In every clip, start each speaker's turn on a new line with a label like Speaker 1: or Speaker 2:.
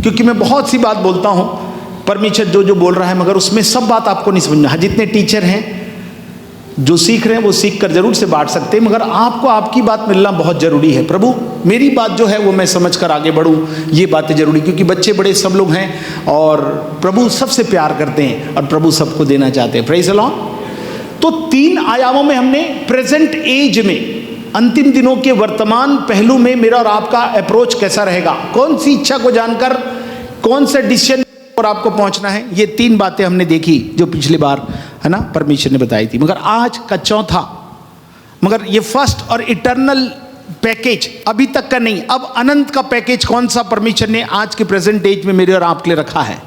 Speaker 1: क्योंकि मैं बहुत सी बात बोलता हूँ, परमेश्वर जो जो बोल रहा है, मगर उसमें सब बात आपको नहीं समझ में। हाँ, जितने टीचर हैं जो सीख रहे हैं वो सीख कर जरूर से बांट सकते हैं, मगर आपको आपकी बात मिलना बहुत जरूरी है। प्रभु मेरी बात जो है वो मैं समझ कर आगे बढ़ूँ, ये बातें जरूरी, क्योंकि बच्चे बड़े सब लोग हैं और प्रभु सबसे प्यार करते हैं और प्रभु सबको देना चाहते हैं। Praise the Lord. तो 3 आयामों में हमने प्रेजेंट एज में, अंतिम दिनों के वर्तमान पहलू में मेरा और आपका अप्रोच कैसा रहेगा, कौन सी इच्छा को जानकर कौन से डिसीजन पर आपको पहुंचना है, ये 3 बातें हमने देखी जो पिछली बार है ना परमेश्वर ने बताई थी। मगर आज का चौथा, मगर ये फर्स्ट और इटर्नल पैकेज अभी तक का नहीं, अब अनंत का पैकेज कौन सा परमेश्वर ने आज के प्रेजेंट एज में मेरे और आपके लिए रखा है,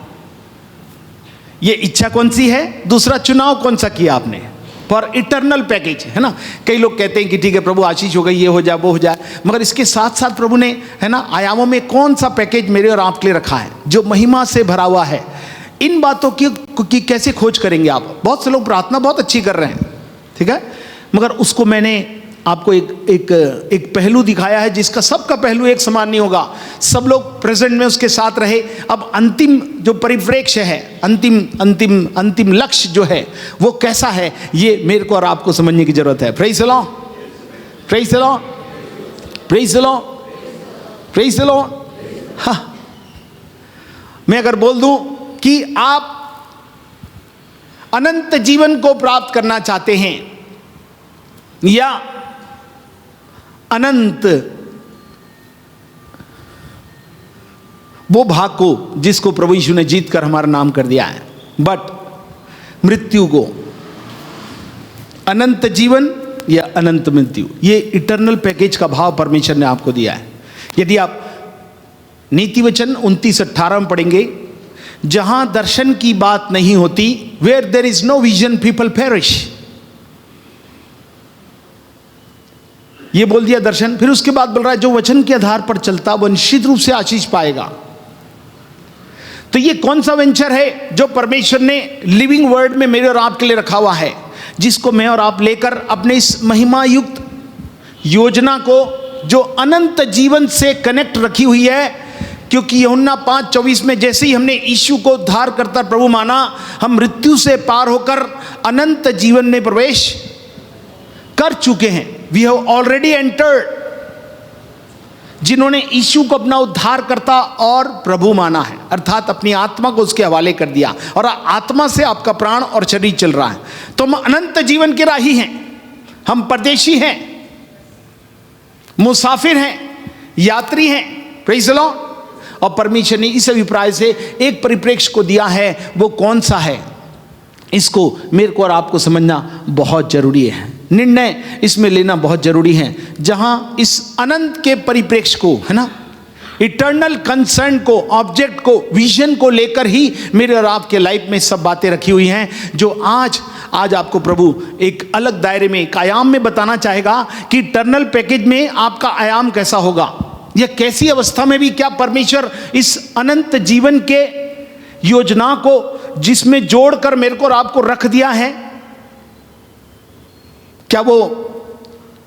Speaker 1: ये इच्छा कौन सी है, दूसरा चुनाव कौन सा किया आपने फॉर इटर्नल पैकेज, है ना। कई लोग कहते हैं कि ठीक है प्रभु आशीष हो गई, ये हो जाए वो हो जाए, मगर इसके साथ साथ प्रभु ने है ना आयामों में कौन सा पैकेज मेरे और आपके लिए रखा है जो महिमा से भरा हुआ है। इन बातों की कैसे खोज करेंगे आप। बहुत से लोग प्रार्थना बहुत अच्छी कर रहे हैं, ठीक है, मगर उसको मैंने आपको एक पहलू दिखाया है जिसका सबका पहलू एक समान नहीं होगा। सब लोग प्रेजेंट में उसके साथ रहे। अब अंतिम जो परिप्रेक्ष्य है, अंतिम लक्ष्य जो है वो कैसा है, ये मेरे को और आपको समझने की जरूरत है। Praise the Lord, praise the Lord, praise the Lord, praise the Lord. हाँ, मैं अगर बोल दूं कि आप अनंत जीवन को प्राप्त करना चाहते हैं या अनंत वो भाग को जिसको प्रभु यीशु ने जीत कर हमारा नाम कर दिया है, बट मृत्यु को अनंत जीवन या अनंत मृत्यु, ये इटर्नल पैकेज का भाव परमेश्वर ने आपको दिया है। यदि आप नीति वचन 29:18 में पढ़ेंगे, जहां दर्शन की बात नहीं होती, where there is no vision people perish, ये बोल दिया दर्शन। फिर उसके बाद बोल रहा है जो वचन के आधार पर चलता वो निश्चित रूप से आशीष पाएगा। तो ये कौन सा वेंचर है जो परमेश्वर ने लिविंग वर्ड में मेरे और आपके लिए रखा हुआ है, जिसको मैं और आप लेकर अपने इस महिमा युक्त योजना को जो अनंत जीवन से कनेक्ट रखी हुई है। क्योंकि यूहन्ना 5:24 में जैसे ही हमने यीशु को उद्धार करता प्रभु माना, हम मृत्यु से पार होकर अनंत जीवन में प्रवेश कर चुके हैं। We have already entered. जिन्होंने यीशु को अपना उद्धारकर्ता और प्रभु माना है, अर्थात अपनी आत्मा को उसके हवाले कर दिया, और आत्मा से आपका प्राण और शरीर चल रहा है, तो हम अनंत जीवन के राही हैं। हम परदेशी हैं, मुसाफिर हैं, यात्री हैं। Praise the Lord. और परमेश्वर ने इस अभिप्राय से एक परिप्रेक्ष्य को दिया है, वो कौन सा है, इसको मेरे को और आपको समझना बहुत जरूरी है। निर्णय इसमें लेना बहुत जरूरी है, जहां इस अनंत के परिप्रेक्ष्य को, है ना, इटर्नल कंसर्न को, ऑब्जेक्ट को, विजन को लेकर ही मेरे और आपके लाइफ में सब बातें रखी हुई हैं, जो आज आपको प्रभु एक अलग दायरे में, एक आयाम में बताना चाहेगा कि इटर्नल पैकेज में आपका आयाम कैसा होगा, या कैसी अवस्था में भी क्या परमेश्वर इस अनंत जीवन के योजना को जिसमें जोड़कर मेरे को और आपको रख दिया है, क्या वो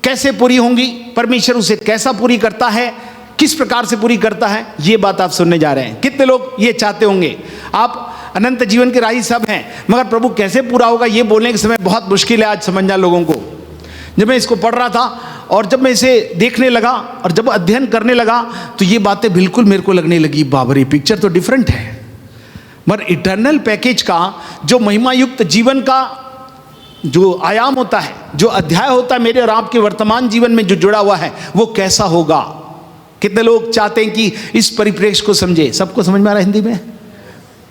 Speaker 1: कैसे पूरी होंगी, परमेश्वर उसे कैसा पूरी करता है, किस प्रकार से पूरी करता है, ये बात आप सुनने जा रहे हैं। कितने लोग ये चाहते होंगे, आप अनंत जीवन के राही सब हैं, मगर प्रभु कैसे पूरा होगा ये बोलने के समय बहुत मुश्किल है आज समझना लोगों को। जब मैं इसको पढ़ रहा था और जब मैं इसे देखने लगा और जब अध्ययन करने लगा, तो ये बातें बिल्कुल मेरे को लगने लगी, बाबरी पिक्चर तो डिफरेंट है। मगर इटर्नल पैकेज का जो महिमा युक्त जीवन का जो आयाम होता है, जो अध्याय होता है मेरे और आपके वर्तमान जीवन में जो जुड़ा हुआ है, वो कैसा होगा। कितने लोग चाहते हैं कि इस परिप्रेक्ष्य को समझे। सबको समझ में आ रहा है हिंदी में?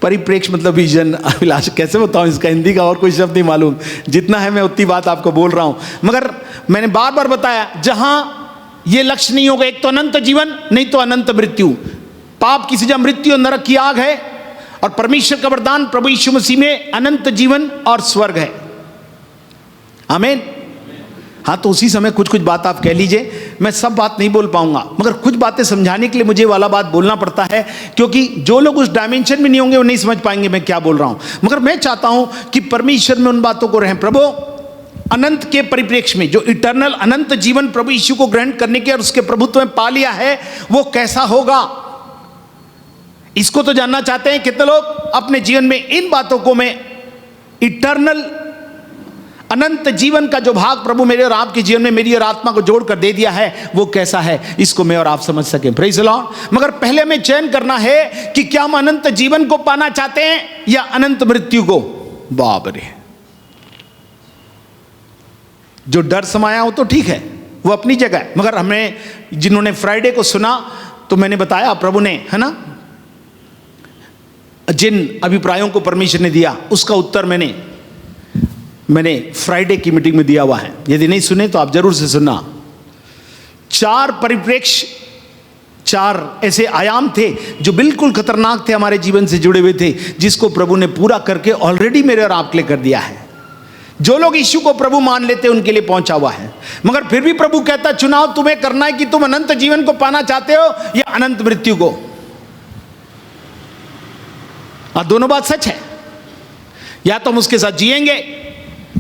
Speaker 1: परिप्रेक्ष्य मतलब विजन, अभिलाष, कैसे बताऊं इसका हिंदी का और कोई शब्द नहीं मालूम, जितना है मैं उतनी बात आपको बोल रहा हूं। मगर मैंने बार बार बताया, जहां ये लक्ष्य नहीं होगा, एक तो अनंत जीवन, नहीं तो अनंत मृत्यु, पाप की सजा मृत्यु और नरक की आग है, और परमेश्वर का वरदान प्रभु यीशु मसीह में अनंत जीवन और स्वर्ग है। आमीन। हाँ, तो उसी समय कुछ कुछ बात आप कह लीजिए। मैं सब बात नहीं बोल पाऊंगा, मगर कुछ बातें समझाने के लिए मुझे वाला बात बोलना पड़ता है, क्योंकि जो लोग उस डायमेंशन में नहीं होंगे वो नहीं समझ पाएंगे मैं क्या बोल रहा हूं। मगर मैं चाहता हूं कि परमेश्वर में उन बातों को रहें। प्रभु अनंत के परिप्रेक्ष्य में जो इटर्नल अनंत जीवन प्रभु यीशु को ग्रहण करने के और उसके प्रभुत्व में पा लिया है, वो कैसा होगा, इसको तो जानना चाहते हैं कितने लोग अपने जीवन में इन बातों को मैं इटर्नल अनंत जीवन का जो भाग प्रभु मेरे और आपके जीवन में मेरी और आत्मा को जोड़ कर दे दिया है वो कैसा है, इसको मैं और आप समझ सकें। Praise the Lord. मगर पहले हमें चयन करना है कि क्या हम अनंत जीवन को पाना चाहते हैं या अनंत मृत्यु को। बाप रे, जो डर समाया हो तो ठीक है, वो अपनी जगह है, मगर हमें जिन्होंने फ्राइडे को सुना तो मैंने बताया प्रभु ने, है ना, जिन अभिप्रायों को परमेश्वर ने दिया उसका उत्तर मैंने फ्राइडे की मीटिंग में दिया हुआ है। यदि नहीं सुने तो आप जरूर से सुनना। 4 परिप्रेक्ष्य, 4 ऐसे आयाम थे जो बिल्कुल खतरनाक थे, हमारे जीवन से जुड़े हुए थे, जिसको प्रभु ने पूरा करके ऑलरेडी मेरे और आपके लिए कर दिया है। जो लोग यीशु को प्रभु मान लेते उनके लिए पहुंचा हुआ है। मगर फिर भी प्रभु कहता चुनाव तुम्हें करना है कि तुम अनंत जीवन को पाना चाहते हो या अनंत मृत्यु को। दोनों बात सच है। या तो हम उसके साथ जिएंगे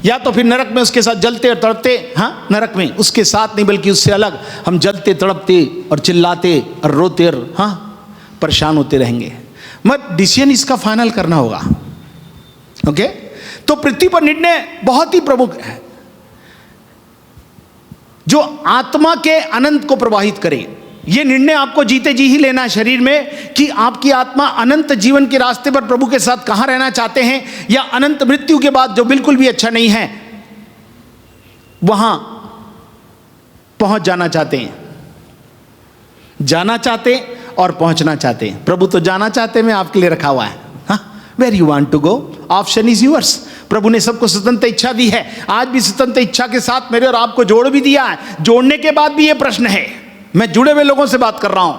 Speaker 1: या तो फिर नरक में उसके साथ जलते और तड़पते, हाँ नरक में उसके साथ नहीं बल्कि उससे अलग हम जलते तड़पते और चिल्लाते और रोते और हाँ परेशान होते रहेंगे। मगर डिसीजन इसका फाइनल करना होगा। ओके, तो पृथ्वी पर निर्णय बहुत ही प्रमुख है जो आत्मा के अनंत को प्रवाहित करे। यह निर्णय आपको जीते जी ही लेना है शरीर में कि आपकी आत्मा अनंत जीवन के रास्ते पर प्रभु के साथ कहां रहना चाहते हैं या अनंत मृत्यु के बाद जो बिल्कुल भी अच्छा नहीं है वहां पहुंच जाना चाहते हैं। जाना चाहते और पहुंचना चाहते हैं। प्रभु तो जाना चाहते में आपके लिए रखा हुआ है। Where you want to go, option is yours. प्रभु ने सबको स्वतंत्र इच्छा दी है। आज भी स्वतंत्र इच्छा के साथ मेरे और आपको जोड़ भी दिया है। जोड़ने के बाद भी यह प्रश्न है, मैं जुड़े हुए लोगों से बात कर रहा हूं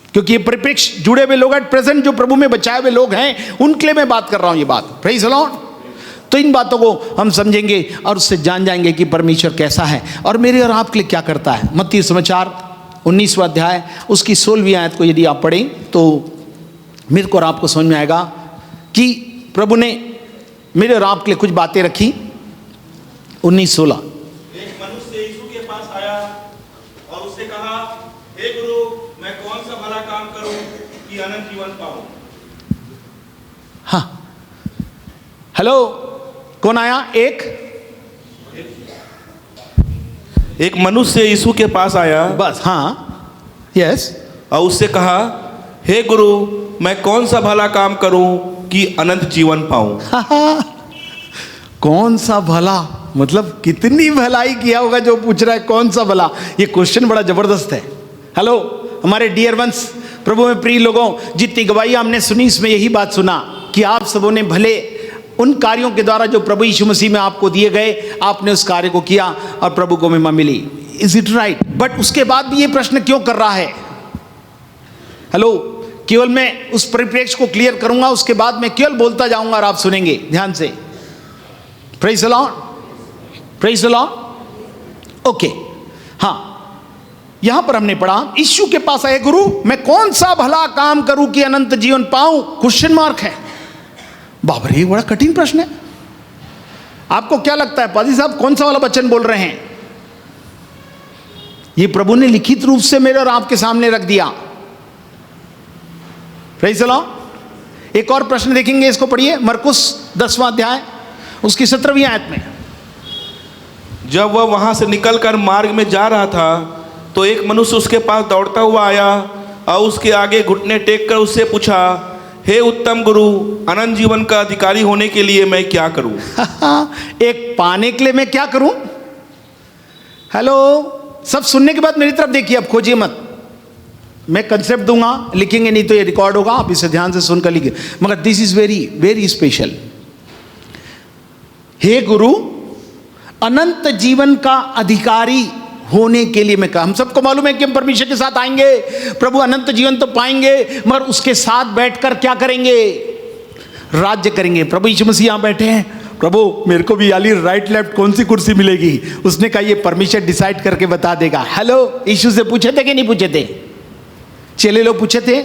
Speaker 1: क्योंकि ये परिप्रेक्ष्य जुड़े हुए लोग एट प्रेजेंट जो प्रभु में बचाए हुए लोग हैं उनके लिए मैं बात कर रहा हूं ये बात। Praise the Lord. तो इन बातों को हम समझेंगे और उससे जान जाएंगे कि परमेश्वर कैसा है और मेरे और आपके लिए क्या करता है। मत्ती समाचार 19वां अध्याय उसकी 16वीं आयत को यदि आप पढ़ें तो मेरे को और आपको समझ में आएगा कि प्रभु ने मेरे और आपके लिए कुछ बातें रखी। 19:16
Speaker 2: एक मनुष्य यीशु के पास आया और उससे कहा, हे गुरु, मैं कौन सा भला काम करूं कि अनंत जीवन पाऊं।
Speaker 1: हाँ, हेलो, कौन आया?
Speaker 2: एक मनुष्य यीशु के पास आया,
Speaker 1: बस, हाँ, यस,
Speaker 2: और उससे कहा, हे गुरु, मैं कौन सा भला काम करूं कि अनंत जीवन पाऊं।
Speaker 1: कौन सा भला, मतलब कितनी भलाई किया होगा जो पूछ रहा है कौन सा भला। ये क्वेश्चन बड़ा जबरदस्त है। हेलो हमारे डियर वंस, प्रभु में प्रिय लोगों, जितनी गवाही हमने सुनी इसमें यही बात सुना कि आप सबों ने भले उन कार्यों के द्वारा जो प्रभु यीशु मसीह में आपको दिए गए आपने उस कार्य को किया और प्रभु को महिमा मिली। Is it right? बट उसके बाद भी ये प्रश्न क्यों कर रहा है? हेलो, केवल मैं उस परिप्रेक्ष्य को क्लियर करूंगा, उसके बाद मैं केवल बोलता जाऊंगा और आप सुनेंगे ध्यान से। Praise the Lord, praise the Lord. Okay, हाँ, यहां पर हमने पढ़ा यीशु के पास आए, गुरु मैं कौन सा भला काम करूं कि अनंत जीवन पाऊं? क्वेश्चन मार्क है। बाप रे, बड़ा कठिन प्रश्न है। आपको क्या लगता है पादी साहब कौन सा वाला वचन बोल रहे हैं? ये प्रभु ने लिखित रूप से मेरे और आपके सामने रख दिया। Praise the Lord. एक और प्रश्न देखेंगे, इसको पढ़िए, मरकुस 10वां अध्याय उसकी 17वीं आयत में।
Speaker 2: जब वह वहां से निकलकर मार्ग में जा रहा था तो एक मनुष्य उसके पास दौड़ता हुआ आया और उसके आगे घुटने टेक कर उससे पूछा, हे उत्तम गुरु, अनंत जीवन का अधिकारी होने के लिए मैं क्या करूं?
Speaker 1: एक पाने के लिए मैं क्या करूं? हेलो, सब सुनने के बाद मेरी तरफ देखिए, अब खोजिए मत। मैं कंसेप्ट दूंगा, लिखेंगे नहीं तो ये रिकॉर्ड होगा, आप इसे ध्यान से सुनकर लिखिए। मगर this is very very special. हे गुरु, अनंत जीवन का अधिकारी होने के लिए मैं कहा। हम सबको मालूम है कि हम परमेश्वर के साथ आएंगे, प्रभु अनंत जीवन तो पाएंगे, मगर उसके साथ बैठकर क्या करेंगे? राज्य करेंगे। प्रभु यीशु मसीह यहां बैठे हैं, प्रभु मेरे को भी याली राइट लेफ्ट कौन सी कुर्सी मिलेगी? उसने कहा ये परमेश्वर डिसाइड करके बता देगा। हेलो, यीशु से पूछे थे कि नहीं पूछे थे? चेले लोग पूछे थे,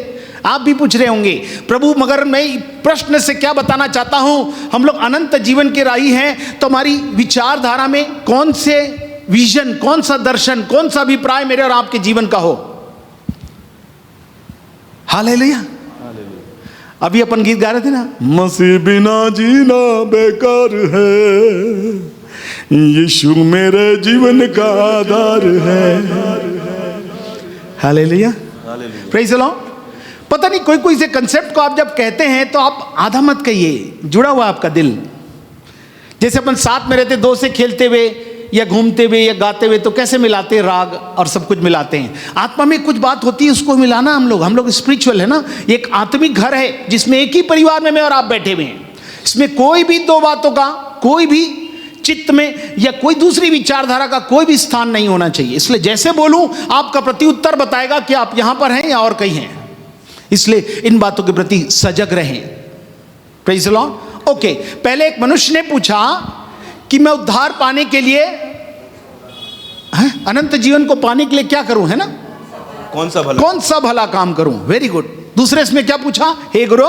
Speaker 1: आप भी पूछ रहे होंगे प्रभु। मगर मैं प्रश्न से क्या बताना चाहता हूं, हम लोग अनंत जीवन के राही हैं, तो हमारी विचारधारा में कौन से विजन, कौन सा दर्शन, कौन सा अभिप्राय मेरे और आपके जीवन का हो? हालेलुया। अभी अपन गीत गा रहे थे ना, मसीह बिना जीना बेकार है, यीशु मेरे जीवन का आधार है। Hallelujah, praise the Lord. पता नहीं कोई से कंसेप्ट को आप जब कहते हैं तो आप आधा मत कहिए, जुड़ा हुआ आपका दिल। जैसे अपन साथ में रहते, दो से खेलते हुए या घूमते हुए या गाते हुए, तो कैसे मिलाते हैं राग और सब कुछ मिलाते हैं। आत्मा में कुछ बात होती है, उसको मिलाना हम लोग स्पिरिचुअल है ना, एक आत्मिक घर है जिसमें एक ही परिवार में मैं और आप बैठे हुए हैं। इसमें कोई भी दो बातों का, कोई भी चित्त में या कोई दूसरी विचारधारा का कोई भी स्थान नहीं होना चाहिए। इसलिए जैसे बोलूं आपका प्रत्युत्तर बताएगा कि आप यहां पर हैं या और कहीं हैं। इसलिए इन बातों के प्रति सजग रहें। Praise the Lord. ओके, पहले एक मनुष्य ने पूछा कि मैं उद्धार पाने के लिए, अनंत जीवन को पाने के लिए क्या करूं, है ना, कौन सा भला काम करूं। Very good. दूसरे इसमें क्या पूछा, हे गुरु,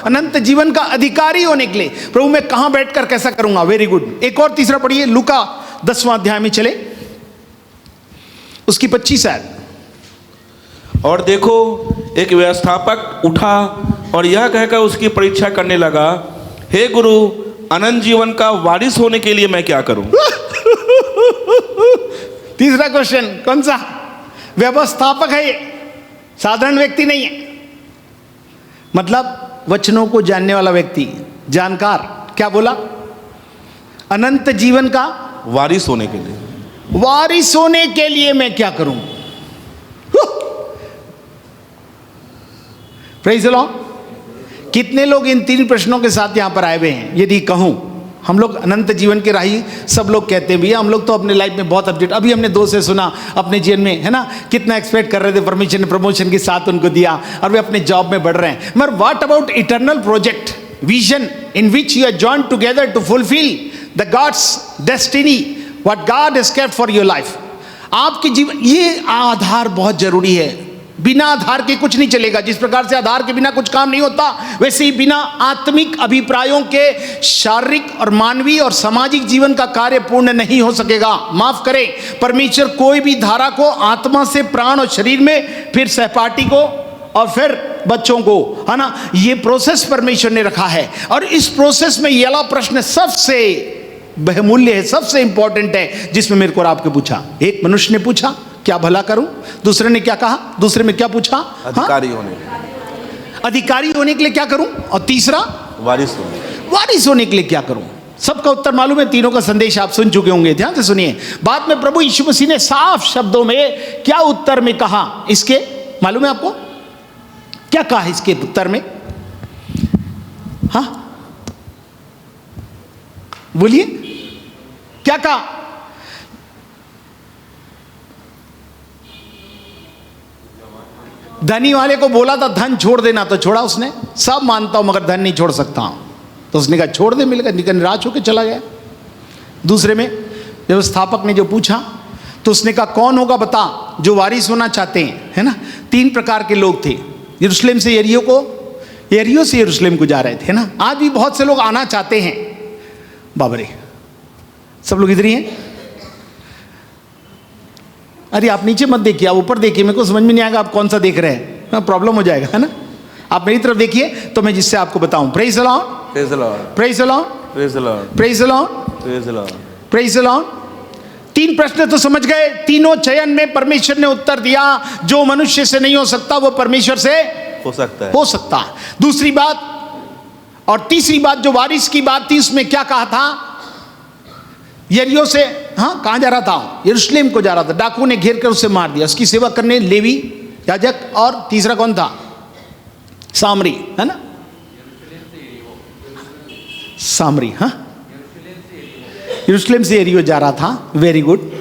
Speaker 1: अनंत जीवन का अधिकारी होने के लिए प्रभु मैं कहां बैठकर कैसा करूंगा। Very good. एक और तीसरा पढ़िए, लूका 10वां अध्याय में चले, उसकी 25 आयत।
Speaker 2: और देखो, एक व्यवस्थापक उठा और यह कहकर उसकी परीक्षा करने लगा, हे गुरु, अनंत जीवन का वारिस होने के लिए मैं क्या करूं।
Speaker 1: तीसरा क्वेश्चन कौन सा, व्यवस्थापक है ये, साधारण व्यक्ति नहीं है। मतलब वचनों को जानने वाला व्यक्ति, जानकार। क्या बोला, अनंत जीवन का
Speaker 2: वारिस होने के लिए,
Speaker 1: वारिस होने के लिए मैं क्या करूं। Praise the Lord. कितने लोग इन 3 प्रश्नों के साथ यहां पर आए हुए हैं। यदि कहूं, हम लोग अनंत जीवन के राही सब लोग कहते हैं भैया, हम लोग तो अपने लाइफ में बहुत अपडेट, अभी हमने 2 से सुना अपने जीवन में, है ना, कितना एक्सपेक्ट कर रहे थे, परमेश्वर ने प्रमोशन के साथ उनको दिया और वे अपने जॉब में बढ़ रहे हैं। मगर what about eternal project, vision in which you are joined together to fulfil the God's destiny, what God has kept for your life. आपके जीवन, ये आधार बहुत जरूरी है। बिना आधार के कुछ नहीं चलेगा। जिस प्रकार से आधार के बिना कुछ काम नहीं होता, वैसे ही बिना आत्मिक अभिप्रायों के शारीरिक और मानवीय और सामाजिक जीवन का कार्य पूर्ण नहीं हो सकेगा। माफ करें, परमेश्वर कोई भी धारा को आत्मा से प्राण और शरीर में, फिर सहपाठी को और फिर बच्चों को, है ना, ये प्रोसेस परमेश्वर ने रखा है। और इस प्रोसेस में ये वाला प्रश्न सबसे बहुमूल्य है, सबसे इंपॉर्टेंट है, जिसमें मेरे को और आपके पूछा। एक मनुष्य ने पूछा क्या भला करूं, दूसरे ने क्या कहा, दूसरे में क्या पूछा,
Speaker 2: अधिकारी होने के लिए क्या करूं, और तीसरा वारिस होने के लिए क्या करूं। सबका उत्तर मालूम है, तीनों का संदेश आप सुन चुके होंगे। ध्यान से सुनिए। बाद में प्रभु यीशु मसीह ने साफ शब्दों में क्या उत्तर में कहा, इसके मालूम है आपको क्या कहा इसके उत्तर में? हाँ बोलिए, क्या कहा? धनी वाले को बोला था धन छोड़ देना, तो छोड़ा उसने। सब मानता हूं मगर धन नहीं छोड़ सकता हूं, तो उसने कहा छोड़ दे, मिलकर निकल निराश होकर चला गया। दूसरे में व्यवस्थापक ने जो पूछा तो उसने कहा कौन होगा बता जो वारिस होना चाहते हैं, है ना। 3 प्रकार के लोग थे। यरूशलेम से यरीहो को, यरीहो से यरूशलेम को जा रहे थे, ना। आज भी बहुत से लोग आना चाहते हैं। बाबरे, सब लोग इधर ही हैं। अरे आप नीचे मत देखिए, आप ऊपर देखिए, मेरे को समझ में नहीं आएगा आप कौन सा देख रहे हैं, प्रॉब्लम हो जाएगा, है ना। आप मेरी तरफ देखिए तो मैं जिससे आपको बताऊं। Praise the Lord, praise the Lord, praise the Lord, praise the Lord, praise the Lord, praise the Lord, praise the Lord. 3 प्रश्न तो समझ गए। तीनों चयन में परमेश्वर ने उत्तर दिया। जो मनुष्य से नहीं हो सकता वो परमेश्वर से हो सकता है। दूसरी बात और तीसरी बात जो वारिस की बात थी, उसमें क्या कहा था? यरीहो से, हाँ, कहाँ जा रहा था? यरूशलेम को जा रहा था। डाकू ने घेर कर उसे मार दिया। उसकी सेवा करने लेवी याजक, और तीसरा कौन था? सामरी, है ना, सामरी। हाँ, यरूशलेम से यरीहो जा रहा था। Very good.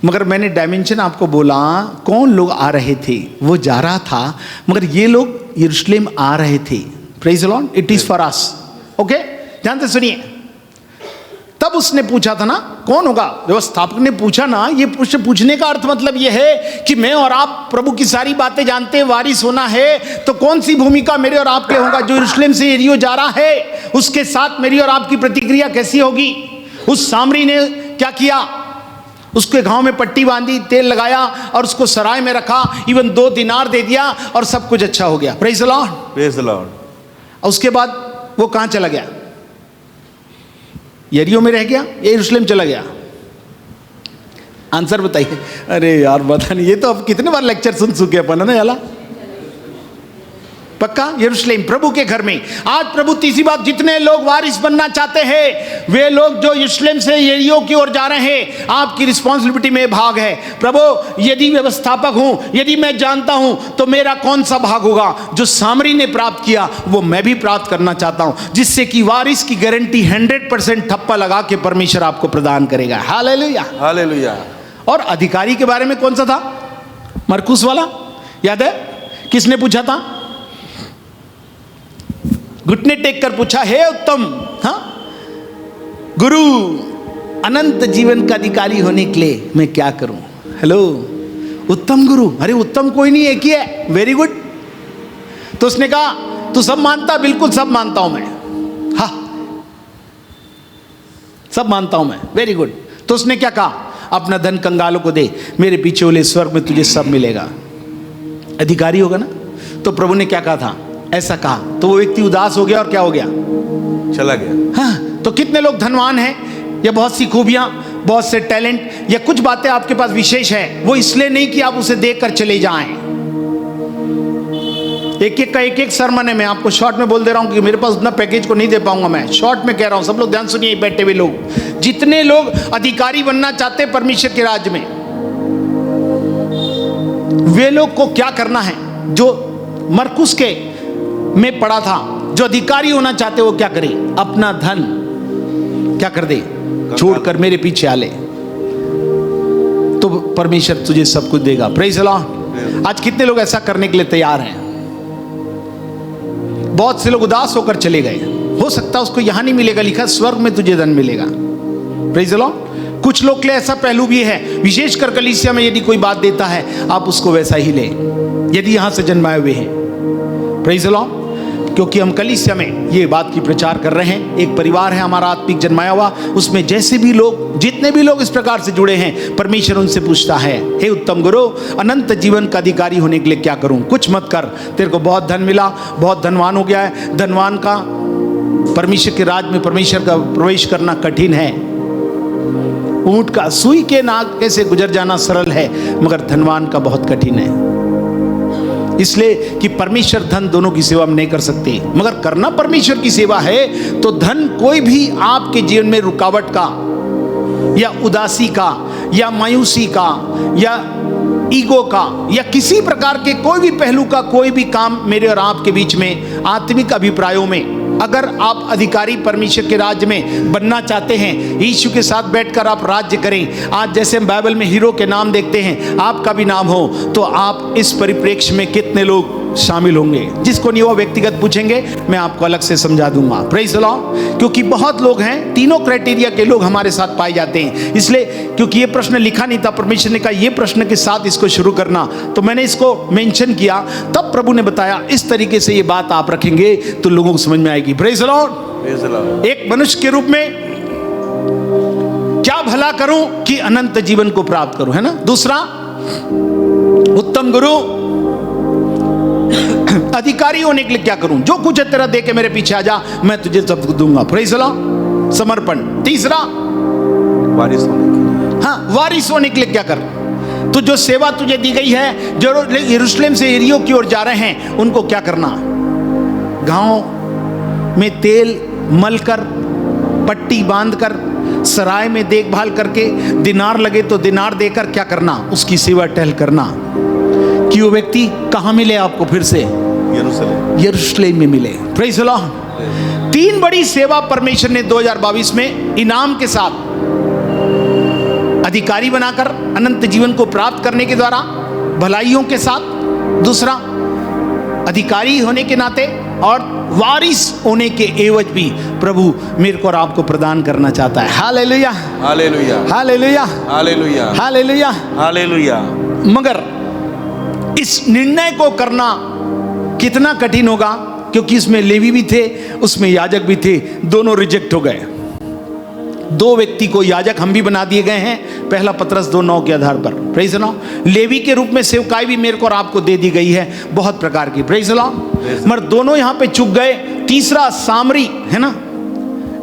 Speaker 2: मगर मैंने डायमेंशन आपको बोला, कौन लोग आ रहे थे? वो जा रहा था, मगर ये लोग यरूशलेम आ रहे थे। Praise the Lord, it is for us. Okay, ध्यान से सुनिए। तब उसने पूछा था ना कौन होगा, व्यवस्थापक ने पूछा ना। ये पूछने का अर्थ मतलब ये है कि मैं और आप प्रभु की सारी बातें जानते हैं, वारिस होना है तो कौन सी भूमिका मेरे और आपके होगा? जो यरूशलेम से यरीहो जा रहा है उसके साथ मेरी और आपकी प्रतिक्रिया कैसी होगी? उस सामरी ने क्या किया?
Speaker 1: उसके घाव में पट्टी बांधी, तेल लगाया और उसको सराय में रखा, इवन 2 दिनार दे दिया और सब कुछ अच्छा हो गया। Praise the Lord,
Speaker 2: praise the Lord.
Speaker 1: और उसके बाद वो कहां चला गया? यरीहो में रह गया, यरूशलेम चला गया? आंसर बताइए। अरे यार पता नहीं, ये तो अब कितने बार लेक्चर सुन चुके अपन ना याला। पक्का यरूशलेम प्रभु के घर में। आज प्रभु तीसरी बात, जितने लोग वारिस बनना चाहते हैं वे लोग जो यरूशलेम से यरीहो की ओर जा रहे हैं, आपकी रिस्पॉन्सिबिलिटी में भाग है। प्रभु यदि व्यवस्थापक हूं, यदि मैं जानता हूं तो मेरा कौन सा भाग होगा? जो सामरी ने प्राप्त किया वो मैं भी प्राप्त करना चाहता हूं, जिससे कि वारिस की गारंटी 100% ठप्पा लगा के परमेश्वर आपको प्रदान करेगा। Hallelujah,
Speaker 2: hallelujah.
Speaker 1: और अधिकारी के बारे में कौन सा था? मरकुस वाला, याद है? किसने पूछा था? घुटने टेक कर पूछा, हे उत्तम, हाँ गुरु, अनंत जीवन का अधिकारी होने के लिए मैं क्या करूं? हेलो, उत्तम गुरु, अरे उत्तम कोई नहीं, एक ही है। Very good. तो उसने कहा तू सब मानता? बिल्कुल सब मानता हूं मैं। हाँ सब मानता हूं मैं। Very good. तो उसने क्या कहा? अपना धन कंगालों को दे, मेरे पीछे बोले स्वर्ग में तुझे सब मिलेगा। अधिकारी होगा ना। तो प्रभु ने क्या कहा था? ऐसा कहा तो वो व्यक्ति उदास हो गया और क्या हो गया? चला गया। हाँ, तो कितने लोग धनवान हैं या बहुत सी खूबियां, बहुत से टैलेंट या कुछ बातें आपके पास विशेष है, वो इसलिए नहीं कि आप उसे देखकर चले जाएं। एक एक का एक एक सरमन है। मैं आपको शॉर्ट में बोल दे रहा हूं कि मेरे पास उतना पैकेज को नहीं दे पाऊंगा। मैं शॉर्ट में कह रहा हूं, सब लोग ध्यान सुनिए, बैठे हुए लोग। जितने लोग अधिकारी बनना चाहते हैं परमेश्वर के राज्य में, वे लोग को क्या करना है? जो मरकुस के में पड़ा था, जो अधिकारी होना चाहते वो क्या करे? अपना धन क्या कर दे? छोड़कर मेरे पीछे आ ले, तो परमेश्वर तुझे सब कुछ देगा। Praise the Lord. आज कितने लोग ऐसा करने के लिए तैयार हैं? बहुत से लोग उदास होकर चले गए। हो सकता है उसको यहां नहीं मिलेगा, लिखा स्वर्ग में तुझे धन मिलेगा। Praise the Lord. कुछ लोग के लिए ऐसा पहलू भी है, विशेषकर कलीसिया में यदि कोई बात देता है आप उसको वैसा ही ले, यदि यहां से जन्माए हुए हैं। Praise the Lord. क्योंकि हम कलीसिया में ये बात की प्रचार कर रहे हैं। एक परिवार है हमारा आत्मिक जन्माया हुआ, उसमें जैसे भी लोग, जितने भी लोग इस प्रकार से जुड़े हैं, परमेश्वर उनसे पूछता है, हे उत्तम गुरु, अनंत जीवन का अधिकारी होने के लिए क्या करूं? कुछ मत कर, तेरे को बहुत धन मिला, बहुत धनवान हो गया है। धनवान का परमेश्वर के राज में परमेश्वर का प्रवेश करना कठिन है। ऊंट का सुई के नाक कैसे गुजर जाना सरल है, मगर धनवान का बहुत कठिन है। इसलिए कि परमेश्वर धन दोनों की सेवा में नहीं कर सकते, मगर करना परमेश्वर की सेवा है तो धन कोई भी आपके जीवन में रुकावट का या उदासी का या मायूसी का या ईगो का या किसी प्रकार के कोई भी पहलू का कोई भी काम मेरे और आपके बीच में आत्मिक अभिप्रायों में, अगर आप अधिकारी परमेश्वर के राज्य में बनना चाहते हैं, यीशु के साथ बैठकर आप राज्य करें। आज जैसे हम बाइबल में हीरो के नाम देखते हैं, आपका भी नाम हो, तो आप इस परिप्रेक्ष्य में कितने लोग शामिल होंगे? जिसको नहीं वो व्यक्तिगत पूछेंगे, मैं आपको अलग से समझा दूंगा। Praise the Lord. क्योंकि बहुत लोग हैं, तीनों क्राइटेरिया के लोग हमारे साथ पाए जाते हैं। इसलिए क्योंकि ये प्रश्न लिखा नहीं था, परमेश्वर ने कहा ये प्रश्न के साथ इसको शुरू करना, तो मैंने इसको मेंशन किया। तब प्रभु ने बताया इस तरीके से ये बात आप रखेंगे तो लोगों को समझ में आएगी। Praise the Lord. Praise the Lord. एक मनुष्य के रूप में क्या भला करूं कि अनंत जीवन को प्राप्त करूं, है ना। दूसरा, उत्तम गुरु, अधिकारी होने के लिए क्या करूं? जो कुछ है तेरा दे के मेरे पीछे आ जा, मैं तुझे सब दूंगा। Praise the Lord. समर्पण। तीसरा, वारिस होने के लिए। हाँ, वारिस होने के लिए क्या कर? तो जो सेवा तुझे दी गई है, जो यरूशलेम से यरीहो की ओर जा रहे हैं, उनको क्या करना? गांव में तेल मलकर, पट्टी बांधकर, सराय में देखभाल करके, दिनार लगे तो दिनार देकर क्या करना? उसकी सेवा टहल करना। कि वो व्यक्ति कहां मिले आपको? फिर से यरूशलेम में मिले। Praise the Lord. 3 बड़ी सेवा परमेश्वर ने 2022 में इनाम के साथ, अधिकारी बनाकर अनंत जीवन को प्राप्त करने के द्वारा, भलाइयों के साथ, दूसरा अधिकारी होने के नाते, और वारिस होने के एवज भी प्रभु मेरे को और आपको प्रदान करना चाहता है। Hallelujah, hallelujah, hallelujah, hallelujah, hallelujah, hallelujah. मगर इस निर्णय को करना कितना कठिन होगा, क्योंकि इसमें लेवी भी थे, उसमें याजक भी थे, दोनों रिजेक्ट हो गए। 2 व्यक्ति को याजक हम भी बना दिए गए हैं, पहला पतरस 2:9 के आधार पर। Praise the Lord. लेवी के रूप में सेवकाई भी मेरे को और आपको दे दी गई है, बहुत प्रकार की। Praise the Lord. मगर दोनों यहाँ पे चूक गए। तीसरा सामरी है ना,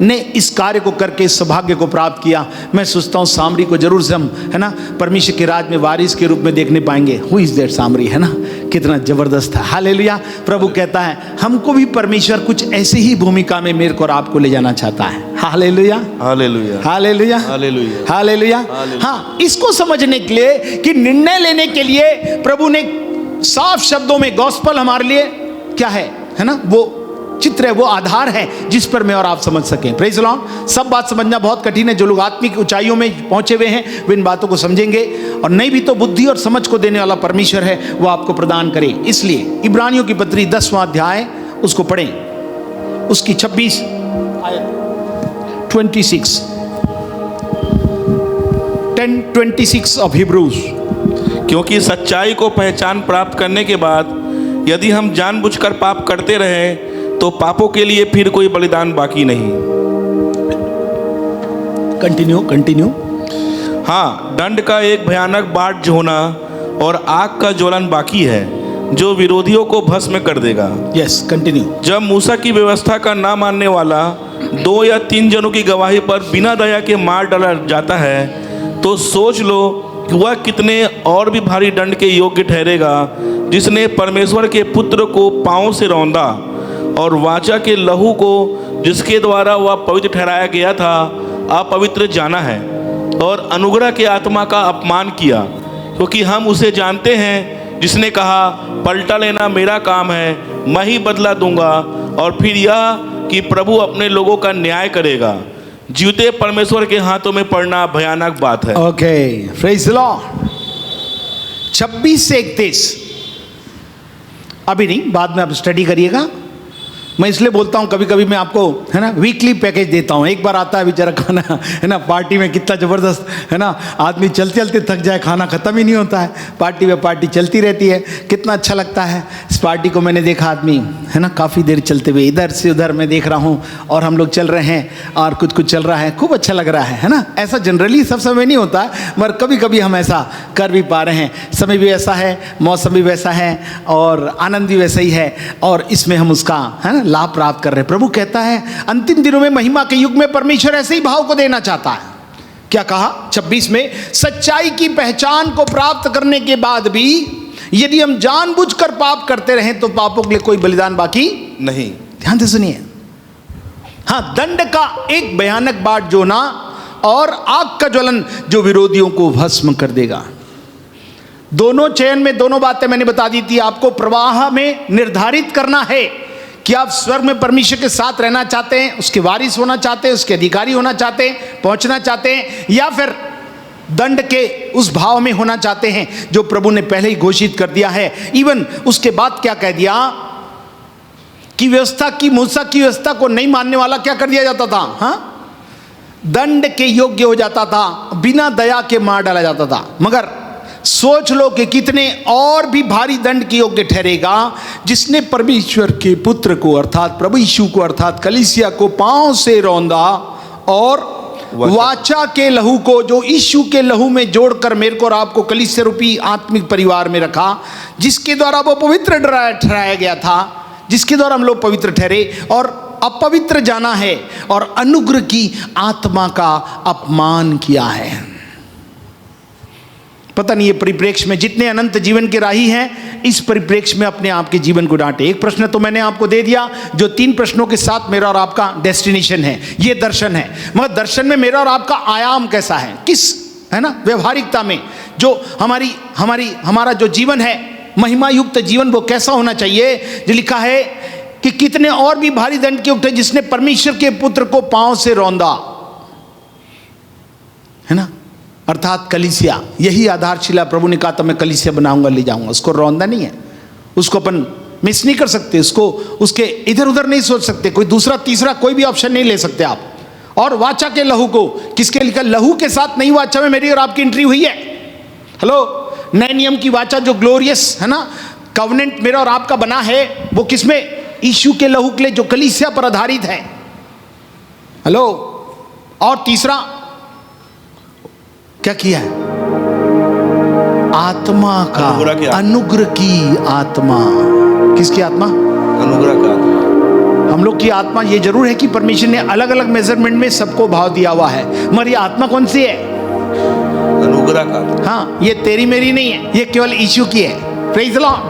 Speaker 1: ने इस कार्य को करके इस सौभाग्य को प्राप्त किया। मैं सोचता हूँ सामरी को जरूर से हम है ना परमेश्वर के राज में वारिस के रूप में देखने पाएंगे। हु इज दैट सामरी, है ना, कितना जबरदस्त था। हालेलुया। प्रभु कहता है हमको भी परमेश्वर कुछ ऐसी ही भूमिका में मेरे को और आपको ले जाना चाहता है। Hallelujah,
Speaker 2: hallelujah,
Speaker 1: hallelujah,
Speaker 2: hallelujah,
Speaker 1: hallelujah. हाँ, इसको समझने के लिए कि निर्णय लेने के लिए प्रभु ने साफ शब्दों में गॉस्पल हमारे लिए क्या है ना, वो चित्र है, वो आधार है जिस पर मैं और आप समझ सकें। Praise the Lord. सब बात समझना बहुत कठिन है। जो लोग आत्मिक ऊंचाइयों में पहुंचे हुए हैं वे इन बातों को समझेंगे, और नहीं भी तो बुद्धि और समझ को देने वाला परमेश्वर है, वो आपको प्रदान करे। इसलिए इब्रानियों की पत्री 10वां अध्याय उसको पढ़ें, उसकी 26 26 10:26 ऑफ हिब्रूज।
Speaker 2: क्योंकि सच्चाई को पहचान प्राप्त करने के बाद यदि हम जानबूझकर पाप करते रहे तो पापों के लिए फिर कोई बलिदान बाकी नहीं।
Speaker 1: कंटिन्यू।
Speaker 2: हाँ, दंड का एक भयानक बाढ़ होना और आग का ज्वलन बाकी है जो विरोधियों को भस्म कर देगा।
Speaker 1: Yes, continue.
Speaker 2: जब मूसा की व्यवस्था का ना मानने वाला 2 या 3 जनों की गवाही पर बिना दया के मार डाला जाता है, तो सोच लो कि वह कितने और भी भारी दंड के योग्य ठहरेगा जिसने परमेश्वर के पुत्र को पांव से रौंदा और वाचा के लहू को जिसके द्वारा वह पवित्र ठहराया गया था अपवित्र जाना है और अनुग्रह के आत्मा का अपमान किया। क्योंकि हम उसे जानते हैं जिसने कहा, पलटा लेना मेरा काम है, मैं ही बदला दूंगा। और फिर यह कि प्रभु अपने लोगों का न्याय करेगा। जीवते परमेश्वर के हाथों में पड़ना भयानक बात है।
Speaker 1: Okay, praise the Lord. 26 से 31 अभी नहीं, बाद में आप स्टडी करिएगा। मैं इसलिए बोलता हूँ कभी कभी मैं आपको है ना वीकली पैकेज देता हूँ। एक बार आता है बेचारा खाना, है ना, पार्टी में कितना ज़बरदस्त है ना, आदमी चलते चलते थक जाए, खाना ख़त्म ही नहीं होता है, पार्टी में पार्टी चलती रहती है, कितना अच्छा लगता है। इस पार्टी को मैंने देखा आदमी है ना काफ़ी देर चलते हुए, इधर से उधर मैं देख रहा हूँ और हम लोग चल रहे हैं और कुछ चल रहा है, खूब अच्छा लग रहा है ना। ऐसा जनरली सब समय नहीं होता है, मगर कभी कभी हम ऐसा कर भी पा रहे हैं। समय भी ऐसा है, मौसम भी वैसा है और आनंद भी वैसा ही है, और इसमें हम उसका है ना लाभ प्राप्त कर रहे हैं। प्रभु कहता है अंतिम दिनों में महिमा के युग में परमेश्वर ऐसे ही भाव को देना चाहता है। क्या कहा 26 में, सच्चाई की पहचान को प्राप्त करने के बाद भी यदि हम जानबूझकर पाप करते रहें तो पापों के लिए कोई बलिदान बाकी
Speaker 2: नहीं।
Speaker 1: ध्यान से सुनिए। हाँ, दंड का एक भयानक बाढ़ जो ना और आग का ज्वलन जो विरोधियों को भस्म कर देगा। दोनों चयन में दोनों बातें मैंने बता दी थी आपको। प्रवाह में निर्धारित करना है कि आप स्वर्ग में परमेश्वर के साथ रहना चाहते हैं, उसके वारिस होना चाहते हैं, उसके अधिकारी होना चाहते हैं, पहुंचना चाहते हैं, या फिर दंड के उस भाव में होना चाहते हैं जो प्रभु ने पहले ही घोषित कर दिया है। इवन उसके बाद क्या कह दिया कि व्यवस्था की, मूसा की व्यवस्था को नहीं मानने वाला क्या कर दिया जाता था, हाँ, दंड के योग्य हो जाता था, बिना दया के मार डाला जाता था। मगर सोच लो कि कितने और भी भारी दंड के योग्य ठहरेगा जिसने परमेश्वर के पुत्र को अर्थात प्रभु यीशु को अर्थात कलीसिया को पांव से रौंदा और वाचा के लहू को, जो यीशु के लहू में जोड़कर मेरे को और आपको कलीसिया रूपी आत्मिक परिवार में रखा, जिसके द्वारा वो पवित्र ठहराया गया था, जिसके द्वारा हम लोग पवित्र ठहरे और अपवित्र जाना है और अनुग्रह की आत्मा का अपमान किया है। पता नहीं ये परिप्रेक्ष्य में जितने अनंत जीवन के राही हैं, इस परिप्रेक्ष्य में अपने आप के जीवन को डांटे। एक प्रश्न तो मैंने आपको दे दिया जो 3 प्रश्नों के साथ मेरा और आपका डेस्टिनेशन है, ये दर्शन है। मगर दर्शन में मेरा और आपका आयाम कैसा है, किस है ना व्यवहारिकता में जो हमारा जो जीवन है, महिमा युक्त जीवन, वो कैसा होना चाहिए। जो लिखा है कि कितने और भी भारी दंड के युक्त है जिसने परमेश्वर के पुत्र को पांव से रौंदा, है ना, अर्थात कलीसिया। यही आधारशिला प्रभु ने कहा था मैं कलीसिया बनाऊंगा, ले जाऊंगा। उसको रौंदा नहीं है, उसको अपन मिस नहीं कर सकते, उसको उसके इधर उधर नहीं सोच सकते, कोई दूसरा तीसरा कोई भी ऑप्शन नहीं ले सकते आप। और वाचा के लहू को, किसके लिखा, लहू के साथ नई वाचा में मेरी और आपकी एंट्री हुई है। हेलो, नए नियम की वाचा जो ग्लोरियस है ना कवनेंट मेरा और आपका बना है, वो किसमें, यीशु के लहू के लिए जो कलीसिया पर आधारित है। हेलो, और तीसरा क्या किया है? आत्मा का, अनुग्रह की आत्मा। किसकी आत्मा?
Speaker 2: अनुग्रह का आत्मा।
Speaker 1: हम लोग की आत्मा, ये जरूर है कि परमेश्वर ने अलग अलग मेजरमेंट में सबको भाव दिया हुआ है, मगर ये आत्मा कौन सी है?
Speaker 2: अनुग्रह का।
Speaker 1: हाँ, ये तेरी मेरी नहीं है, ये केवल यीशु की है। Praise the Lord.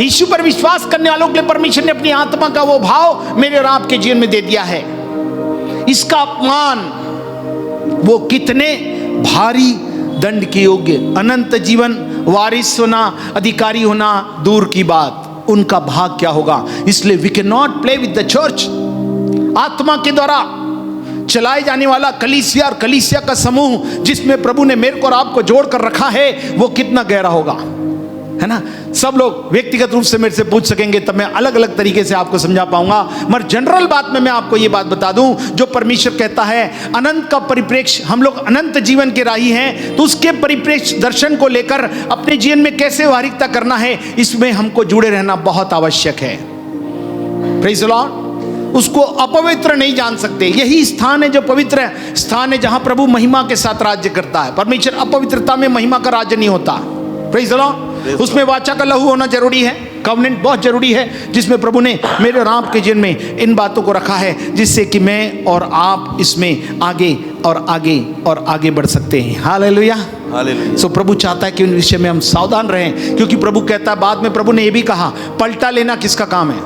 Speaker 1: यीशु पर विश्वास करने वालों के लिए परमेश्वर ने अपनी आत्मा का वो भाव मेरे और आपके जीवन में दे दिया है। इसका अपमान वो कितने भारी दंड के योग्य, अनंत जीवन, वारिस होना, अधिकारी होना दूर की बात, उनका भाग क्या होगा। इसलिए we can not play with the church. आत्मा के द्वारा चलाए जाने वाला कलीसिया और कलीसिया का समूह जिसमें प्रभु ने मेरे को और आपको जोड़ कर रखा है, वो कितना गहरा होगा, है ना। सब लोग व्यक्तिगत रूप से मेरे से पूछ सकेंगे, तब मैं अलग अलग तरीके से आपको समझा पाऊंगा, मगर जनरल बात में मैं आपको ये बात बता दूं, जो परमेश्वर कहता है अनंत का परिप्रेक्ष्य, हम लोग अनंत जीवन के राही हैं, तो उसके परिप्रेक्ष्य दर्शन को लेकर अपने जीवन में कैसे व्यवहारिकता करना है, इसमें हमको जुड़े रहना बहुत आवश्यक है। Praise the Lord. उसको अपवित्र नहीं जान सकते। यही स्थान है जो पवित्र स्थान है, जहां प्रभु महिमा के साथ राज्य करता है। परमेश्वर अपवित्रता में महिमा का राज्य नहीं होता। Praise the Lord. उसमें वाचा का लहू होना जरूरी है, कवनेंट बहुत जरूरी है, जिसमें प्रभु ने मेरे और आपके जीवन में इन बातों को रखा है, जिससे कि मैं और आप इसमें आगे और आगे और आगे बढ़ सकते हैं। Hallelujah, hallelujah. सो प्रभु चाहता है कि इन विषय में हम सावधान रहें, क्योंकि प्रभु कहता है, बाद में प्रभु ने यह भी कहा, पलटा लेना किसका काम है?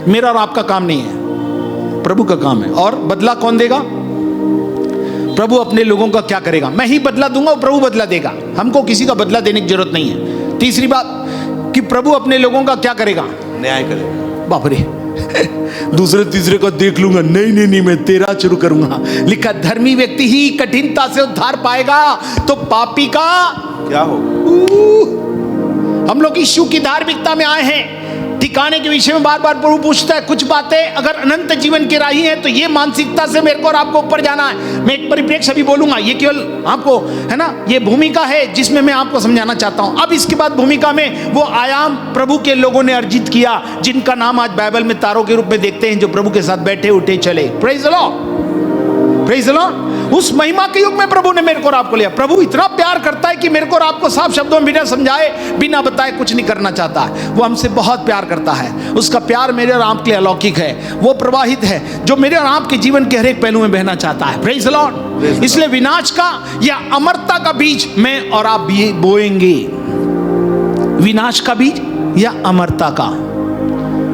Speaker 1: मेरा और आपका काम नहीं है, प्रभु का काम है। और बदला कौन देगा? प्रभु अपने लोगों का क्या करेगा? मैं ही बदला दूंगा और प्रभु बदला देगा। हमको किसी का बदला देने की जरूरत नहीं है। तीसरी बात कि प्रभु अपने लोगों का क्या करेगा?
Speaker 2: न्याय करेगा।
Speaker 1: बाप रे दूसरे तीसरे को देख लूंगा, नहीं नहीं नहीं, मैं तेरा शुरू करूंगा। लिखा, धर्मी व्यक्ति ही कठिनता से उद्धार पाएगा, तो पापी का
Speaker 2: क्या होगा?
Speaker 1: हम लोग यीशु की धार्मिकता में आए हैं। ठिकाने के विषय में बार बार प्रभु पूछता है, कुछ बातें अगर अनंत जीवन की राही हैं, तो ये मानसिकता से मेरे को और आपको ऊपर जाना है। मैं एक परिप्रेक्ष्य अभी बोलूंगा, ये केवल आपको, है ना, ये भूमिका है जिसमें मैं आपको समझाना चाहता हूं। अब इसके बाद भूमिका में वो आयाम प्रभु के लोगों ने अर्जित किया, जिनका नाम आज बाइबल में तारों के रूप में देखते हैं, जो प्रभु के साथ बैठे उठे चले। Praise the Lord, praise the Lord. उस महिमा के युग में प्रभु ने मेरे को और आपको लिया। प्रभु इतना प्यार करता है कि मेरे को और आपको साफ शब्दों में बिना समझाए, बिना बताए कुछ नहीं करना चाहता है। वो हमसे बहुत प्यार करता है। उसका प्यार मेरे और आपके लिए अलौकिक है, वो प्रवाहित है, जो मेरे और आपके जीवन के हर एक पहलू में बहना चाहता है। Praise the Lord. इसलिए विनाश का या अमरता का बीज मैं और आप भी बोएंगे। विनाश का बीज या अमरता का।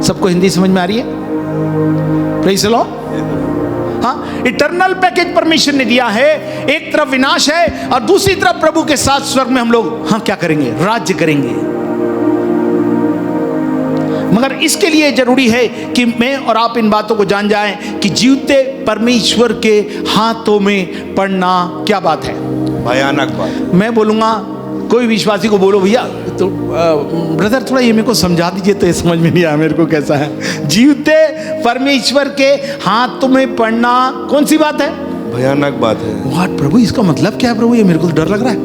Speaker 1: सबको हिंदी समझ में आ रही है? Praise the Lord. हाँ, इटर्नल पैकेज परमेश्वर ने दिया है। एक तरफ विनाश है और दूसरी तरफ प्रभु के साथ स्वर्ग में हम लोग हाँ क्या करेंगे? राज्य करेंगे। मगर इसके लिए जरूरी है कि मैं और आप इन बातों को जान जाएं कि जीवते परमेश्वर के हाथों में पड़ना क्या बात है?
Speaker 2: भयानक बात।
Speaker 1: मैं बोलूंगा, कोई विश्वासी को बोलो, भैया तो ब्रदर थोड़ा ये मेरे को समझा दीजिए, तो ये समझ में नहीं आया मेरे को कैसा है। जीवते परमेश्वर के हाथ में पड़ना कौन सी बात है? भयानक बात है। व्हाट प्रभु, इसका मतलब क्या है प्रभु? ये मेरे को तो डर लग रहा है।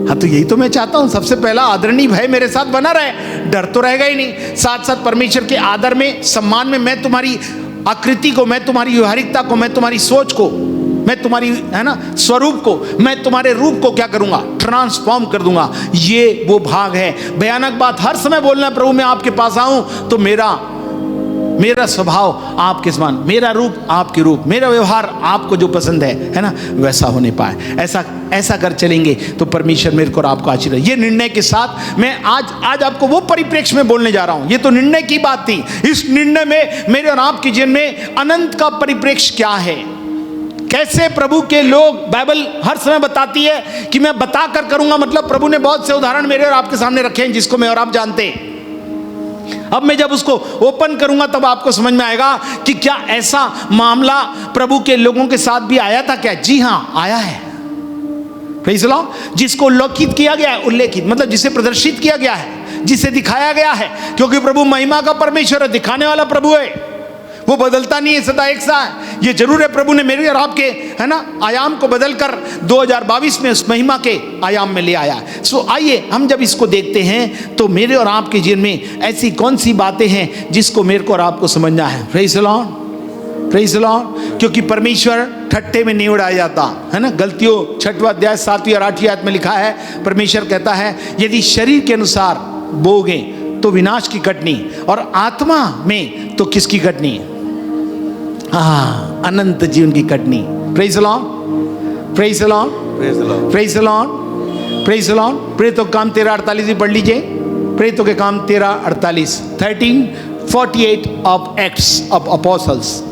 Speaker 1: हाँ, तो यही तो मैं चाहता हूँ। सबसे पहला आदरणीय भय मेरे साथ बना रहे, डर तो रहेगा ही नहीं। साथ साथ परमेश्वर के आदर में, सम्मान में, मैं तुम्हारी आकृति को, मैं तुम्हारी व्यवहारिकता को, मैं तुम्हारी सोच को, मैं तुम्हारी, है ना, स्वरूप को, मैं तुम्हारे रूप को क्या करूंगा? ट्रांसफॉर्म कर दूंगा। ये वो भाग है। भयानक बात हर समय बोलना, प्रभु मैं आपके पास आऊं तो मेरा स्वभाव आपके समान, मेरा रूप आपके रूप, मेरा व्यवहार आपको जो पसंद है ना, वैसा होने पाए। ऐसा कर चलेंगे तो परमेश्वर मेरे को और आपको आशीर्वाद। ये निर्णय के साथ मैं आज आपको वो परिप्रेक्ष्य में बोलने जा रहा हूं। ये तो निर्णय की बात थी। इस निर्णय में मेरे और आपके जीवन में अनंत का परिप्रेक्ष्य क्या है? कैसे प्रभु के लोग, बाइबल हर समय बताती है कि मैं बता कर करूंगा, मतलब प्रभु ने बहुत से उदाहरण मेरे और आपके सामने रखे हैं जिसको मैं और आप जानते हैं। अब मैं जब उसको ओपन करूंगा तब आपको समझ में आएगा कि क्या ऐसा मामला प्रभु के लोगों के साथ भी आया था क्या? जी हां, आया है। Praise the Lord. जिसको उल्लेखित किया गया है, उल्लेखित मतलब जिसे प्रदर्शित किया गया है, जिसे दिखाया गया है, क्योंकि प्रभु महिमा का परमेश्वर है, दिखाने वाला प्रभु है, वो बदलता नहीं है, सदा एक सा है। ये जरूर है प्रभु ने मेरे और आपके, है ना, आयाम को बदलकर 2022 में उस महिमा के आयाम में ले आया। सो आइए हम जब इसको देखते हैं तो मेरे और आपके जीवन में ऐसी कौन सी बातें हैं जिसको मेरे को और आपको समझना है। Praise the Lord, praise the Lord. क्योंकि परमेश्वर ठट्ठे में नहीं उड़ाया जाता है ना। गलतियों 6वां अध्याय 7वीं और 8वीं आयत में लिखा है, परमेश्वर कहता है यदि शरीर के अनुसार बोगे तो विनाश की कटनी, और आत्मा में तो किसकी कटनी? हाँ, अनंत जीवन की Katni. Praise the Lord, praise the Lord, praise the Lord, praise the Lord. प्रेरितों के काम 13:48 भी पढ़ लीजिए। प्रेरितों के काम 13:48, 13:48 ऑफ एक्ट्स ऑफ अपोस्टल्स।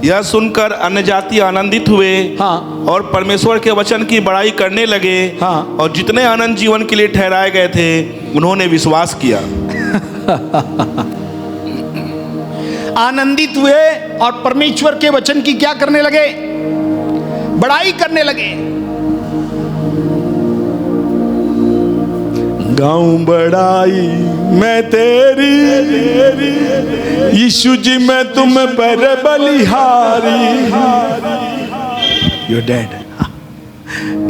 Speaker 2: यह सुनकर अन्य जाति आनंदित हुए,
Speaker 1: हाँ,
Speaker 2: और परमेश्वर के वचन की बड़ाई करने लगे,
Speaker 1: हाँ,
Speaker 2: और जितने अनंत जीवन के लिए ठहराए गए थे उन्होंने विश्वास किया।
Speaker 1: आनंदित हुए और परमेश्वर के वचन की क्या करने लगे? बड़ाई करने लगे। गाऊं बड़ाई मैं तेरी, यीशु जी मैं तुम पर बलिहारी। You dead.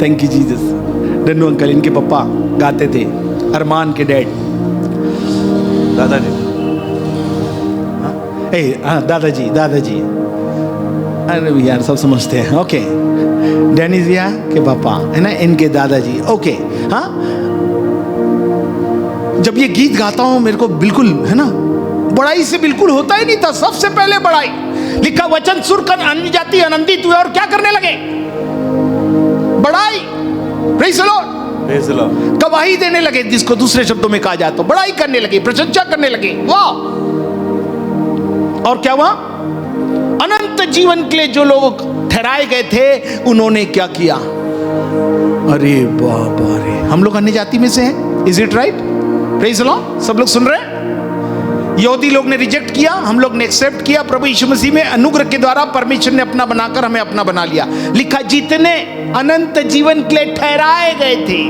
Speaker 1: Thank you Jesus. डन्नू अंकल, इनके पापा गाते थे, अरमान के डैड, दादाजी। दादाजी, दादाजी, अरे यार सब समझते हैं। ओके, डेनिस भैया के पापा है ना, इनके दादाजी। ओके, हाँ, जब ये गीत गाता हूं मेरे को बिल्कुल है ना, बड़ाई से बिल्कुल होता ही नहीं था। सबसे पहले बड़ाई लिखा, वचन सुनकर अन्य जाति आनंदित हुए और क्या करने लगे? बड़ाई। Praise the Lord. गवाही देने लगे, जिसको दूसरे शब्दों में कहा जाए तो बड़ाई करने लगे, प्रशंसा करने लगे। वाह! और क्या हुआ? अनंत जीवन के लिए जो लोग ठहराए गए थे उन्होंने क्या किया? अरे बाबा रे, हम लोग अन्य जाति में से हैं। Is it right? Praise the Lord. सब लोग सुन रहे हैं? यहूदी लोग ने रिजेक्ट किया, हम लोग ने एक्सेप्ट किया। प्रभु यीशु मसीह में अनुग्रह के द्वारा परमेश्वर ने अपना बनाकर हमें अपना बना लिया। लिखा, जितने अनंत जीवन के लिए ठहराए गए थे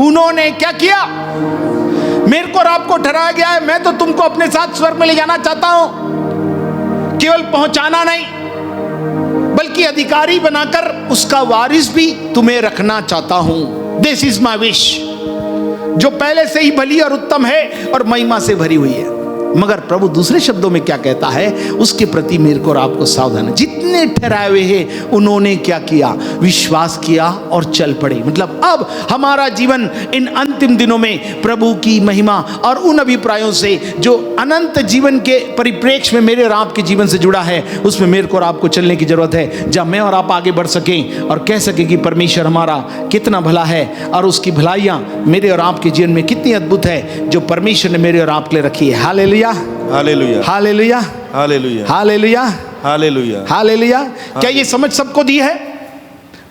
Speaker 1: उन्होंने क्या किया? मेरे को और आपको ठहराया गया है, मैं तो तुमको अपने साथ स्वर्ग में ले जाना चाहता हूं। केवल पहुंचाना नहीं, बल्कि अधिकारी बनाकर उसका वारिस भी तुम्हें रखना चाहता हूं। दिस इज माई विश, जो पहले से ही भली और उत्तम है और महिमा से भरी हुई है। मगर प्रभु दूसरे शब्दों में क्या कहता है? उसके प्रति मेरे को और आपको सावधान है। जितने ठहराए हुए हैं उन्होंने क्या किया? विश्वास किया और चल पड़े। मतलब अब हमारा जीवन इन अंतिम दिनों में प्रभु की महिमा और उन अभिप्रायों से जो अनंत जीवन के परिप्रेक्ष्य में मेरे और आपके जीवन से जुड़ा है, उसमें मेरे को और आपको चलने की जरूरत है, जब मैं और आप आगे बढ़ सकें और कह सकें कि परमेश्वर हमारा कितना भला है और उसकी भलाइयाँ मेरे और आपके जीवन में कितनी अद्भुत है जो परमेश्वर ने मेरे और आपके लिए रखी है। Hallelujah, hallelujah, hallelujah, hallelujah, hallelujah, hallelujah, hallelujah. क्या ये समझ सबको दी है?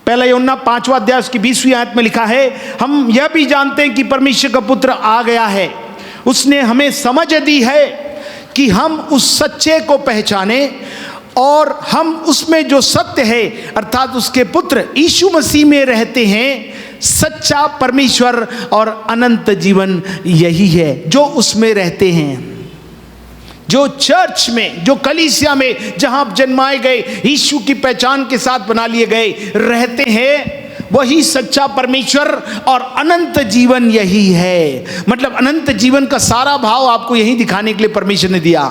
Speaker 1: पहला यूहन्ना 5वां अध्याय उसकी 20वीं आयत में लिखा है, हम यह भी जानते हैं कि परमेश्वर का पुत्र आ गया है, उसने हमें समझ दी है कि हम उस सच्चे को पहचाने और हम उसमें जो सत्य है अर्थात उसके पुत्र यीशु मसीह में रहते हैं। सच्चा परमेश्वर और अनंत जीवन यही है जो उसमें रहते हैं। जो चर्च में, जो कलीसिया में, जहां आप जन्माए गए, यीशु की पहचान के साथ बना लिए गए रहते हैं, वही सच्चा परमेश्वर और अनंत जीवन यही है। मतलब अनंत जीवन का सारा भाव आपको यही दिखाने के लिए परमेश्वर ने दिया।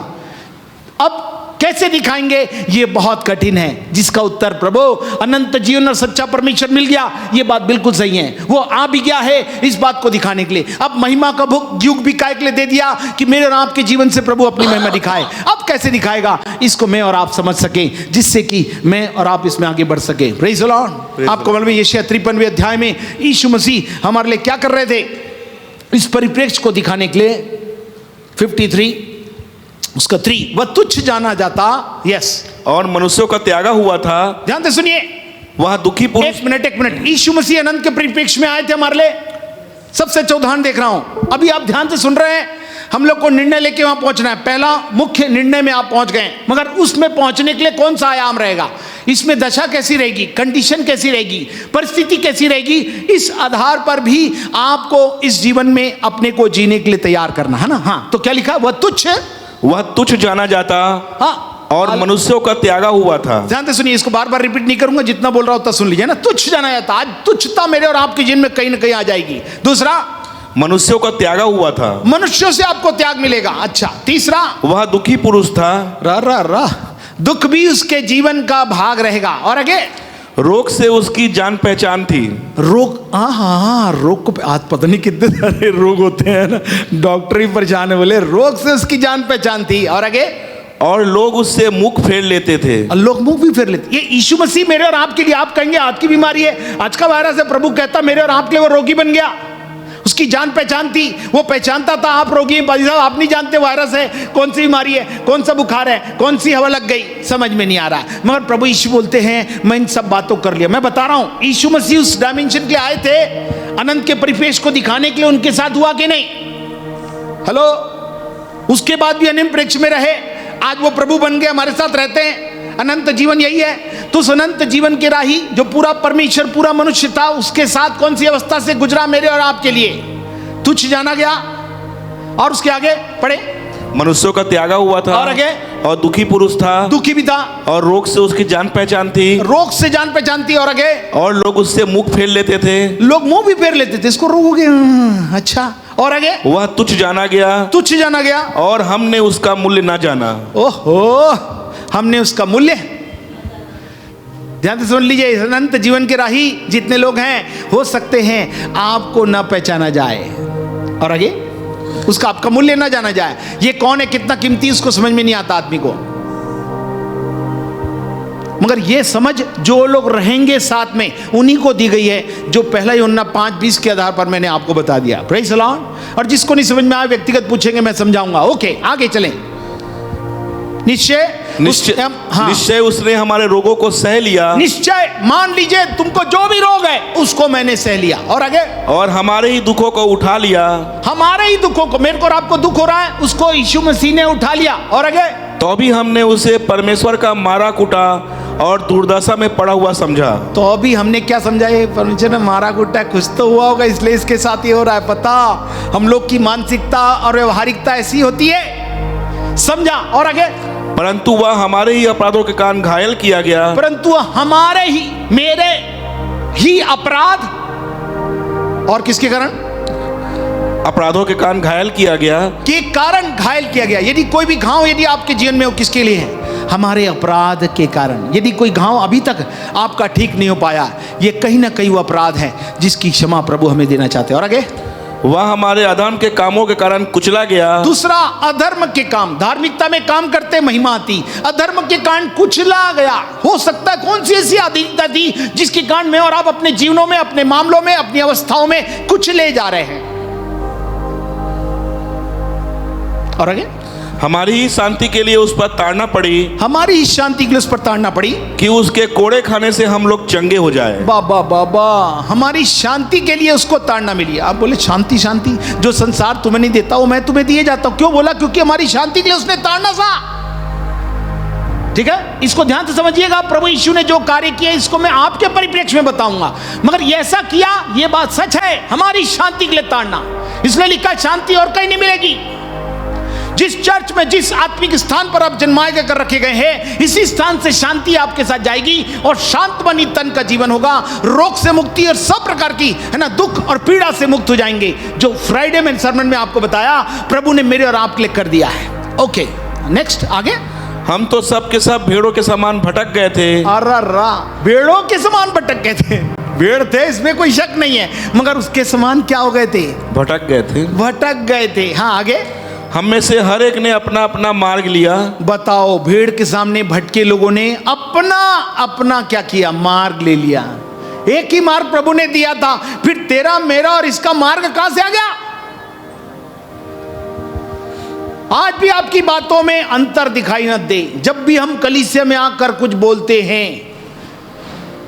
Speaker 1: अब कैसे दिखाएंगे? ये बहुत कठिन है, जिसका उत्तर प्रभु अनंत जीवन और सच्चा परमेश्वर मिल गया। ये बात बिल्कुल सही है, वो आ भी गया है इस बात को दिखाने के लिए। अब महिमा का युग भी काय के लिए दे दिया कि मेरे और आपके जीवन से प्रभु अपनी महिमा दिखाए। अब कैसे दिखाएगा इसको मैं और आप समझ सके, जिससे कि मैं और आप इसमें आगे बढ़ सके। Praise the Lord. आपको मालूम है यशायाह 53वें अध्याय में यीशु मसीह हमारे लिए क्या कर रहे थे? इस परिप्रेक्ष्य को दिखाने के लिए 53 उसका 3, वह तुच्छ जाना जाता, यस, और
Speaker 2: मनुष्यों का त्यागा हुआ था।
Speaker 1: ध्यान से सुनिए,
Speaker 2: वह दुखी पुरुष।
Speaker 1: एक मिनट, यीशु मसीह अनंत के परिप्रेक्ष्य में आए थे हमारे लिए। सबसे अच्छा उदाहरण देख रहा हूं, अभी आप ध्यान से सुन रहे हैं। हम लोग को निर्णय लेके वहां पहुंचना है। पहला मुख्य निर्णय में आप पहुंच गए, मगर उसमें पहुंचने के लिए कौन सा आयाम रहेगा? इसमें दशा कैसी रहेगी, कंडीशन कैसी रहेगी, परिस्थिति कैसी रहेगी, इस आधार पर भी आपको इस जीवन में अपने को जीने के लिए तैयार करना है ना। हाँ, तो क्या लिखा?
Speaker 2: वह तुच्छ जाना जाता,
Speaker 1: हाँ,
Speaker 2: और मनुष्यों का त्यागा हुआ था।
Speaker 1: ध्यान से सुनिए, इसको बार बार रिपीट नहीं करूंगा, जितना बोल रहा हूं उतना सुन लीजिए ना। तुच्छ जाना जाता, आज तुच्छता मेरे और आपके जीवन में कहीं ना कहीं आ जाएगी। दूसरा,
Speaker 2: मनुष्यों का त्यागा हुआ था,
Speaker 1: मनुष्यों से आपको त्याग मिलेगा। अच्छा, तीसरा,
Speaker 2: वह दुखी पुरुष था।
Speaker 1: रा रा रा दुख भी उसके जीवन का भाग रहेगा। और आगे,
Speaker 2: रोग से उसकी जान पहचान थी।
Speaker 1: रोग, हाँ, रोग को आज पता नहीं कितने सारे रोग होते हैं ना, डॉक्टर ही परेशान है, बोले रोग से उसकी जान पहचान थी। और आगे,
Speaker 2: और लोग उससे मुख फेर लेते थे।
Speaker 1: लोग मुंह भी फेर लेते। ये यीशु मसीह मेरे और आपके लिए, आप कहेंगे आज की बीमारी है, आज का वायरस है, प्रभु कहता मेरे और आपके लिए वो रोगी बन गया। उसकी जान पहचान थी, वो पहचानता था आप रोगी हैं, भाई साहब आप नहीं जानते वायरस है, कौन सी बीमारी है, कौन सा बुखार है, कौन सी हवा लग गई, समझ में नहीं आ रहा। मगर प्रभु यीशु बोलते हैं मैं इन सब बातों कर लिया। मैं बता रहा हूं, यीशु मसीह उस डायमेंशन के लिए आए थे, अनंत के परिपेश को दिखाने के लिए। उनके साथ हुआ कि नहीं? हेलो, उसके बाद भी अनंत प्रेक्ष में रहे, आज वो प्रभु बन गए, हमारे साथ रहते हैं। अनंत जीवन यही है। तो उस अनंत जीवन के राही जो पूरा परमेश्वर, पूरा मनुष्य था, उसके साथ कौन सी अवस्था से गुजरा मेरे और आपके लिए? तुच्छ जाना गया। और उसके आगे पढ़े,
Speaker 2: मनुष्यों का त्यागा हुआ था।
Speaker 1: और आगे,
Speaker 2: और दुखी पुरुष था,
Speaker 1: दुखी भी था,
Speaker 2: और रोग से उसकी जान पहचान थी।
Speaker 1: रोग से जान पहचान थी। और आगे,
Speaker 2: और लोग उससे मुख फेर लेते थे।
Speaker 1: लोग मुंह भी फेर लेते थे, इसको रोग हो गया, अच्छा। और आगे,
Speaker 2: वह तुच्छ जाना गया,
Speaker 1: तुच्छ जाना गया,
Speaker 2: और हमने उसका मूल्य ना जाना।
Speaker 1: ओहो, हमने उसका मूल्य, ध्यान से सुन लीजिए, अनंत जीवन के राही जितने लोग हैं, हो सकते हैं आपको ना पहचाना जाए। और आगे, उसका आपका मूल्य ना जाना जाए। ये कौन है, कितना कीमती, उसको समझ में नहीं आता आदमी को। मगर ये समझ जो लोग रहेंगे साथ में, उन्हीं को दी गई है, जो पहला यूहन्ना 5:20 के आधार पर मैंने आपको बता दिया। Praise the Lord. और जिसको नहीं समझ में आए व्यक्तिगत पूछेंगे, मैं समझाऊंगा। ओके, आगे चलें।
Speaker 2: निश्चय उसने हमारे रोगों को सह लिया।
Speaker 1: निश्चय, मान लीजिए तुमको जो भी रोग है उसको मैंने सह लिया। और आगे,
Speaker 2: और हमारे ही दुखों को उठा लिया।
Speaker 1: हमारे ही दुखों को, मेरे को और आपको दुख हो रहा है, उसको यीशु मसीह ने उठा लिया। और आगे,
Speaker 2: तो भी हमने उसे परमेश्वर का मारा कुटा और दुर्दशा में पड़ा हुआ समझा।
Speaker 1: तो अभी हमने क्या समझा? ये परमेश्वर ने मारा कुटा, कुछ तो हुआ होगा इसलिए इसके साथ ये हो रहा है। पता, हम लोग की मानसिकता और व्यवहारिकता ऐसी होती है, समझा। और आगे,
Speaker 2: परंतु वह हमारे ही अपराधों के कारण घायल किया गया।
Speaker 1: परंतु हमारे ही, मेरे ही अपराध, और किसके कारण?
Speaker 2: अपराधों के कारण घायल किया गया,
Speaker 1: के कारण घायल किया गया। यदि कोई भी घाव यदि आपके जीवन में हो, किसके लिए है? हमारे अपराध के कारण। यदि कोई घाव अभी तक आपका ठीक नहीं हो पाया, ये कहीं ना कहीं वो अपराध है जिसकी क्षमा प्रभु हमें देना चाहते हैं। और आगे,
Speaker 2: वह हमारे अधर्म के कामों के कारण कुचला गया।
Speaker 1: दूसरा, अधर्म के काम, धार्मिकता में काम करते महिमा आती, अधर्म के कारण कुचला गया। हो सकता है कौन सी ऐसी आधीनता थी जिसके कारण मैं और आप अपने जीवनों में, अपने मामलों में, अपनी अवस्थाओं में कुचले जा रहे हैं। और आगे,
Speaker 2: हमारी ही शांति के लिए उस पर ताड़ना पड़ी।
Speaker 1: हमारी ही शांति के लिए उस पर ताड़ना पड़ी,
Speaker 2: कि उसके कोड़े खाने से हम लोग चंगे हो जाए।
Speaker 1: बाबा बाबा, हमारी शांति के लिए उसको ताड़ना मिली। आप बोले शांति, शांति जो संसार तुम्हें नहीं देता वो मैं तुम्हें दिए जाता हूं। क्यों बोला? क्योंकि हमारी शांति के लिए उसने ताड़ना सा। ठीक है, इसको ध्यान से समझिएगा। प्रभु यीशु ने जो कार्य किया, इसको मैं आपके परिप्रेक्ष्य में बताऊंगा। मगर ये ऐसा किया, ये बात सच है, हमारी शांति के लिए ताड़ना। इसलिए लिखा, शांति और कहीं नहीं मिलेगी। जिस चर्च में, जिस आत्मिक स्थान पर आप जन्माए कर रखे गए हैं, इसी स्थान से शांति आपके साथ जाएगी और शांत बनी तन का जीवन होगा। रोग से मुक्ति और सब प्रकार की, है ना, दुख और पीड़ा से मुक्त हो जाएंगे, जो फ्राइडे में सरमन में आपको बताया प्रभु ने मेरे और आपके लिए कर दिया है। ओके, नेक्स्ट, आगे।
Speaker 2: हम तो सब के सब भेड़ों के समान भटक गए थे।
Speaker 1: अरे, भेड़ों के समान भटक गए थे। भेड़ थे, इसमें कोई शक नहीं है, मगर उसके समान क्या हो गए थे?
Speaker 2: भटक गए थे,
Speaker 1: भटक गए थे। हाँ, आगे।
Speaker 2: हम में से हर एक ने अपना अपना मार्ग लिया।
Speaker 1: बताओ, भेड़ के सामने भटके लोगों ने अपना अपना क्या किया? मार्ग ले लिया। एक ही मार्ग प्रभु ने दिया था, फिर तेरा, मेरा और इसका मार्ग कहां से आ गया? आज भी आपकी बातों में अंतर दिखाई न दे। जब भी हम कलीसिया में आकर कुछ बोलते हैं,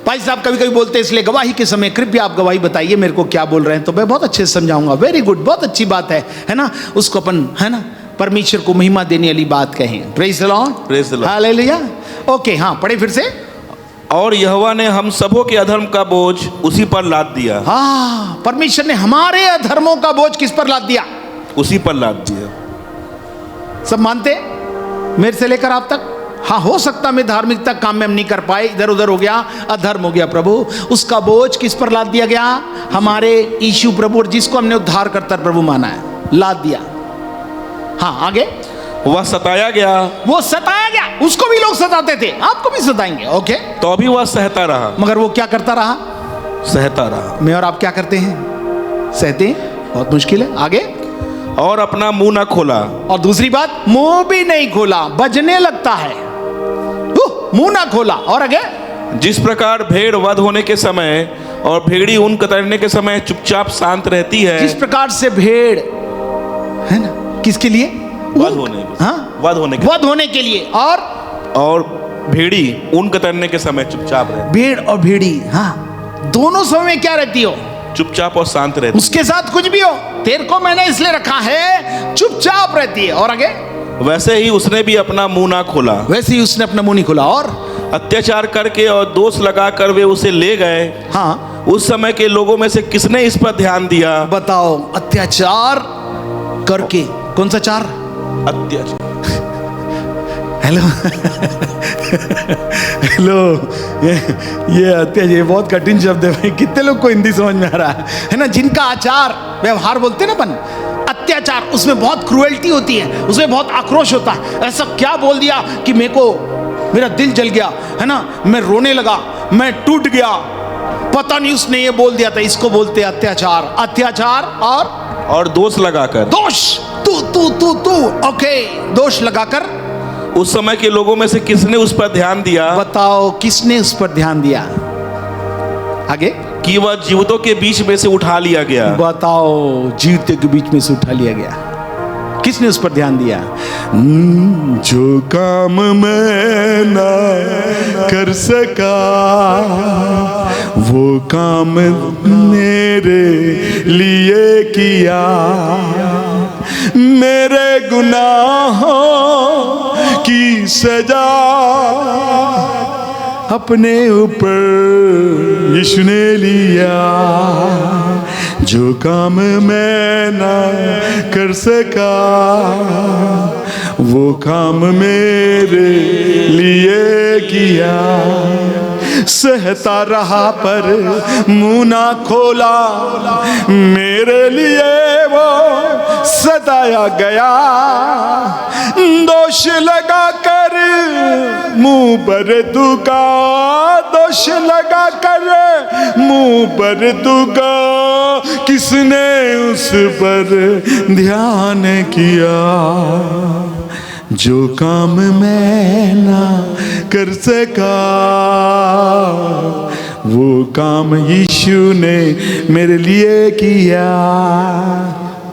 Speaker 1: भाई साहब कभी कभी बोलते हैं, इसलिए गवाही के समय कृपया आप गवाही बताइए मेरे को क्या बोल रहे हैं, तो मैं बहुत अच्छे से समझाऊंगा। वेरी गुड, बहुत अच्छी बात है ना, उसको अपन, है ना, परमेश्वर को महिमा देने वाली बात कहें। Praise the Lord,
Speaker 2: praise the Lord,
Speaker 1: hallelujah. Okay, हाँ, पढ़े फिर से।
Speaker 2: और यहोवा ने हम सबों के अधर्म का बोझ उसी पर लाद दिया।
Speaker 1: हाँ, परमेश्वर ने हमारे अधर्मों का बोझ किस पर लाद दिया?
Speaker 2: उसी पर लाद दिया।
Speaker 1: सब मानते, मेरे से लेकर आप तक? हाँ, हो सकता मैं धार्मिकता काम में हम नहीं कर पाए, इधर उधर हो गया, अधर्म हो गया, प्रभु उसका बोझ किस पर लाद दिया गया? हमारे यीशु प्रभु, और जिसको हमने उद्धार करता प्रभु माना है, लाद दिया। हाँ, आगे।
Speaker 2: वह सताया गया,
Speaker 1: वो सताया गया, उसको भी लोग सताते थे, आपको भी सताएंगे, ओके।
Speaker 2: तो भी वह सहता रहा,
Speaker 1: मगर वो क्या करता रहा?
Speaker 2: सहता रहा।
Speaker 1: मैं और आप क्या करते हैं? सहते हैं, बहुत मुश्किल है। आगे,
Speaker 2: और अपना मुंह ना खोला।
Speaker 1: और दूसरी बात, मुंह भी नहीं खोला, बजने लगता है, मुंह ना खोला। और आगे,
Speaker 2: जिस प्रकार भेड़ वध होने के समय और भेड़ी ऊन कतरने के समय चुपचाप शांत रहती है,
Speaker 1: जिस प्रकार से भेड़ है ना, किसके लिए?
Speaker 2: वध होने,
Speaker 1: हाँ,
Speaker 2: वध होने के,
Speaker 1: वध होने के लिए। और
Speaker 2: भेड़ी ऊन कतरने के समय चुपचाप रहती,
Speaker 1: भेड़ और भेड़ी, हाँ, दोनों समय में क्या रहती हो?
Speaker 2: चुपचाप और शांत रहती।
Speaker 1: उसके साथ कुछ भी हो, तेरे को मैंने इसलिए रखा है, चुपचाप रहती है। और आगे,
Speaker 2: वैसे ही उसने भी अपना मुंह ना खोला,
Speaker 1: वैसे ही उसने अपना मुंह नहीं खोला। और
Speaker 2: अत्याचार करके और दोष लगाकर वे उसे ले गए।
Speaker 1: हाँ,
Speaker 2: उस समय के लोगों में से किसने इस पर ध्यान दिया?
Speaker 1: बताओ, अत्याचार करके, कौन सा चार?
Speaker 2: अत्याचार।
Speaker 1: हेलो हेलो, ये अत्याचार, ये बहुत कठिन शब्द है भाई, कितने लोग को हिंदी समझ में आ रहा है ना? जिनका आचार व्यवहार बोलते हैं ना अपन, अत्याचार, उसमें बहुत क्रूएल्टी होती है, उसमें बहुत आक्रोश होता है। ऐसा क्या बोल दिया कि मेरा दिल जल गया, है ना, मैं रोने लगा, मैं टूट गया, पता नहीं उसने ये बोल दिया था। इसको बोलते हैं अत्याचार। अत्याचार और
Speaker 2: दोष लगाकर,
Speaker 1: दोष, तू, ओके, दोष लगाकर।
Speaker 2: उस समय के लोगों में से किसने उस पर ध्यान दिया?
Speaker 1: बताओ, किसने उस पर ध्यान दिया? आगे,
Speaker 2: कि वह जीवितों के बीच में से उठा लिया गया।
Speaker 1: बताओ, जीवितों के बीच में से उठा लिया गया, किसने उस पर ध्यान दिया? जो काम मैं ना कर सका, वो काम मेरे लिए किया, मेरे गुनाहों की सजा अपने ऊपर यीशु ने लिया। जो काम मैं ना कर सका, वो काम मेरे लिए किया। सहता रहा पर मुंह ना खोला, मेरे लिए वो सताया गया। दोष लगा कर मुंह पर दुगा, दोष लगा कर मुंह पर दुगा, किसने उस पर ध्यान किया? जो काम मैं ना कर सका, वो काम यीशु ने मेरे लिए किया।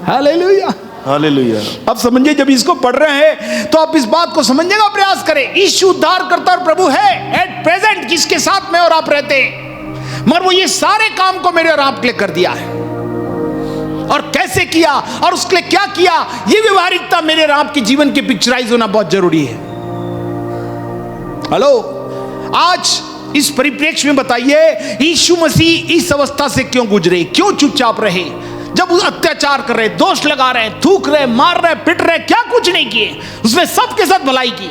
Speaker 1: Hallelujah,
Speaker 2: hallelujah.
Speaker 1: अब समझिए, जब इसको पढ़ रहे हैं तो आप इस बात को समझने का प्रयास करें। यीशु उद्धारकर्ता और प्रभु है एट प्रेजेंट, जिसके साथ मैं और आप रहते हैं, मगर वो ये सारे काम को मेरे और आप के लिए कर दिया है। और कैसे किया और उसके लिए क्या किया, ये व्यवहारिकता मेरे और आपके जीवन के पिक्चराइज होना बहुत जरूरी है। हेलो, आज इस परिप्रेक्ष्य में बताइए, यीशु मसीह इस अवस्था से क्यों गुजरे, क्यों चुपचाप रहे? जब वो अत्याचार कर रहे, दोष लगा रहे, थूक रहे, मार रहे, पिट रहे, क्या कुछ नहीं किए, उसने सबके साथ भलाई की।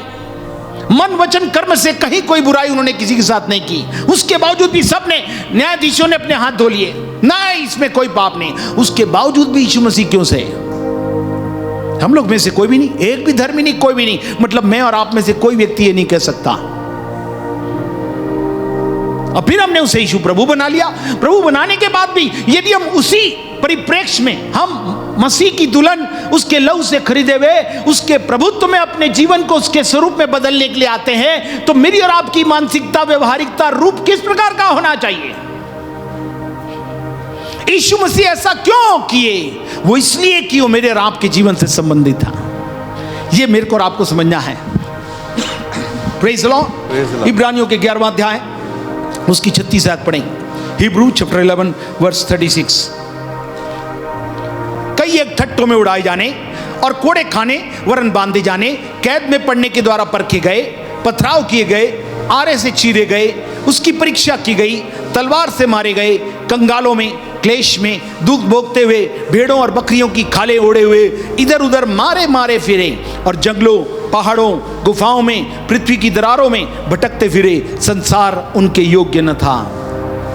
Speaker 1: मन वचन कर्म से कहीं कोई बुराई उन्होंने किसी के साथ नहीं की। उसके बावजूद भी सबने, न्यायाधीशों ने अपने हाथ धो लिए, नहीं इसमें कोई पाप नहीं। उसके बावजूद भी यीशु मसीह क्यों से? हम लोग में से कोई भी नहीं, एक भी धर्मी नहीं, कोई भी नहीं, मतलब मैं और आप में से कोई व्यक्ति ये नहीं कह सकता। और फिर हमने उसे यीशु प्रभु बना लिया। प्रभु बनाने के बाद भी यदि हम उसी परिप्रेक्ष्य में, हम मसीह की दुल्हन उसके लहू से खरीदे हुए उसके प्रभुत्व में अपने जीवन को उसके स्वरूप में बदलने के लिए आते हैं, तो मेरी और आपकी मानसिकता, व्यवहारिकता, रूप किस प्रकार का होना चाहिए? यीशु मसीह ऐसा क्यों किए? वो इसलिए कि वो मेरे और आपके जीवन से संबंधित था। ये मेरे को और आपको समझना है। Praise the lord. इब्रानियों के 11वां अध्याय उसकी 36 आयत पढ़ें। Hebrew chapter 11 verse 36। कई एक ठट्टों में उड़ाए जाने और कोड़े खाने वरन बांधे जाने, कैद में पड़ने के द्वारा परखे गए, पथराव किए गए, आरे से चीरे गए, उसकी परीक्षा की गई, तलवार से मारे गए, कंगालों में, क्लेश में, दुख भोगते हुए, भेड़ों और बकरियों की खाले ओढ़े हुए इधर उधर मारे मारे फिरे, और जंगलों, पहाड़ों, गुफाओं में, पृथ्वी की दरारों में भटकते फिरे। संसार उनके योग्य न था।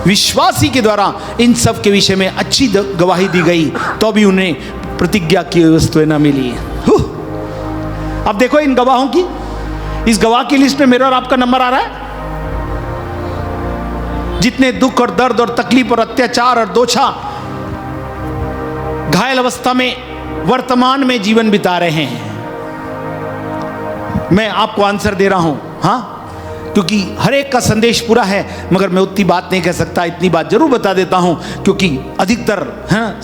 Speaker 1: विश्वासी के द्वारा इन सब के विषय में अच्छी गवाही दी गई, तो भी उन्हें प्रतिज्ञा की वस्तुएं न मिली। अब देखो इन गवाहों की, इस गवाह की लिस्ट में मेरा और आपका नंबर आ रहा है। जितने दुख और दर्द और तकलीफ और अत्याचार और दोछा घायल अवस्था में वर्तमान में जीवन बिता रहे हैं, मैं आपको आंसर दे रहा हूं, हाँ, क्योंकि हर एक का संदेश पूरा है, मगर मैं उतनी बात नहीं कह सकता। इतनी बात जरूर बता देता हूं, क्योंकि अधिकतर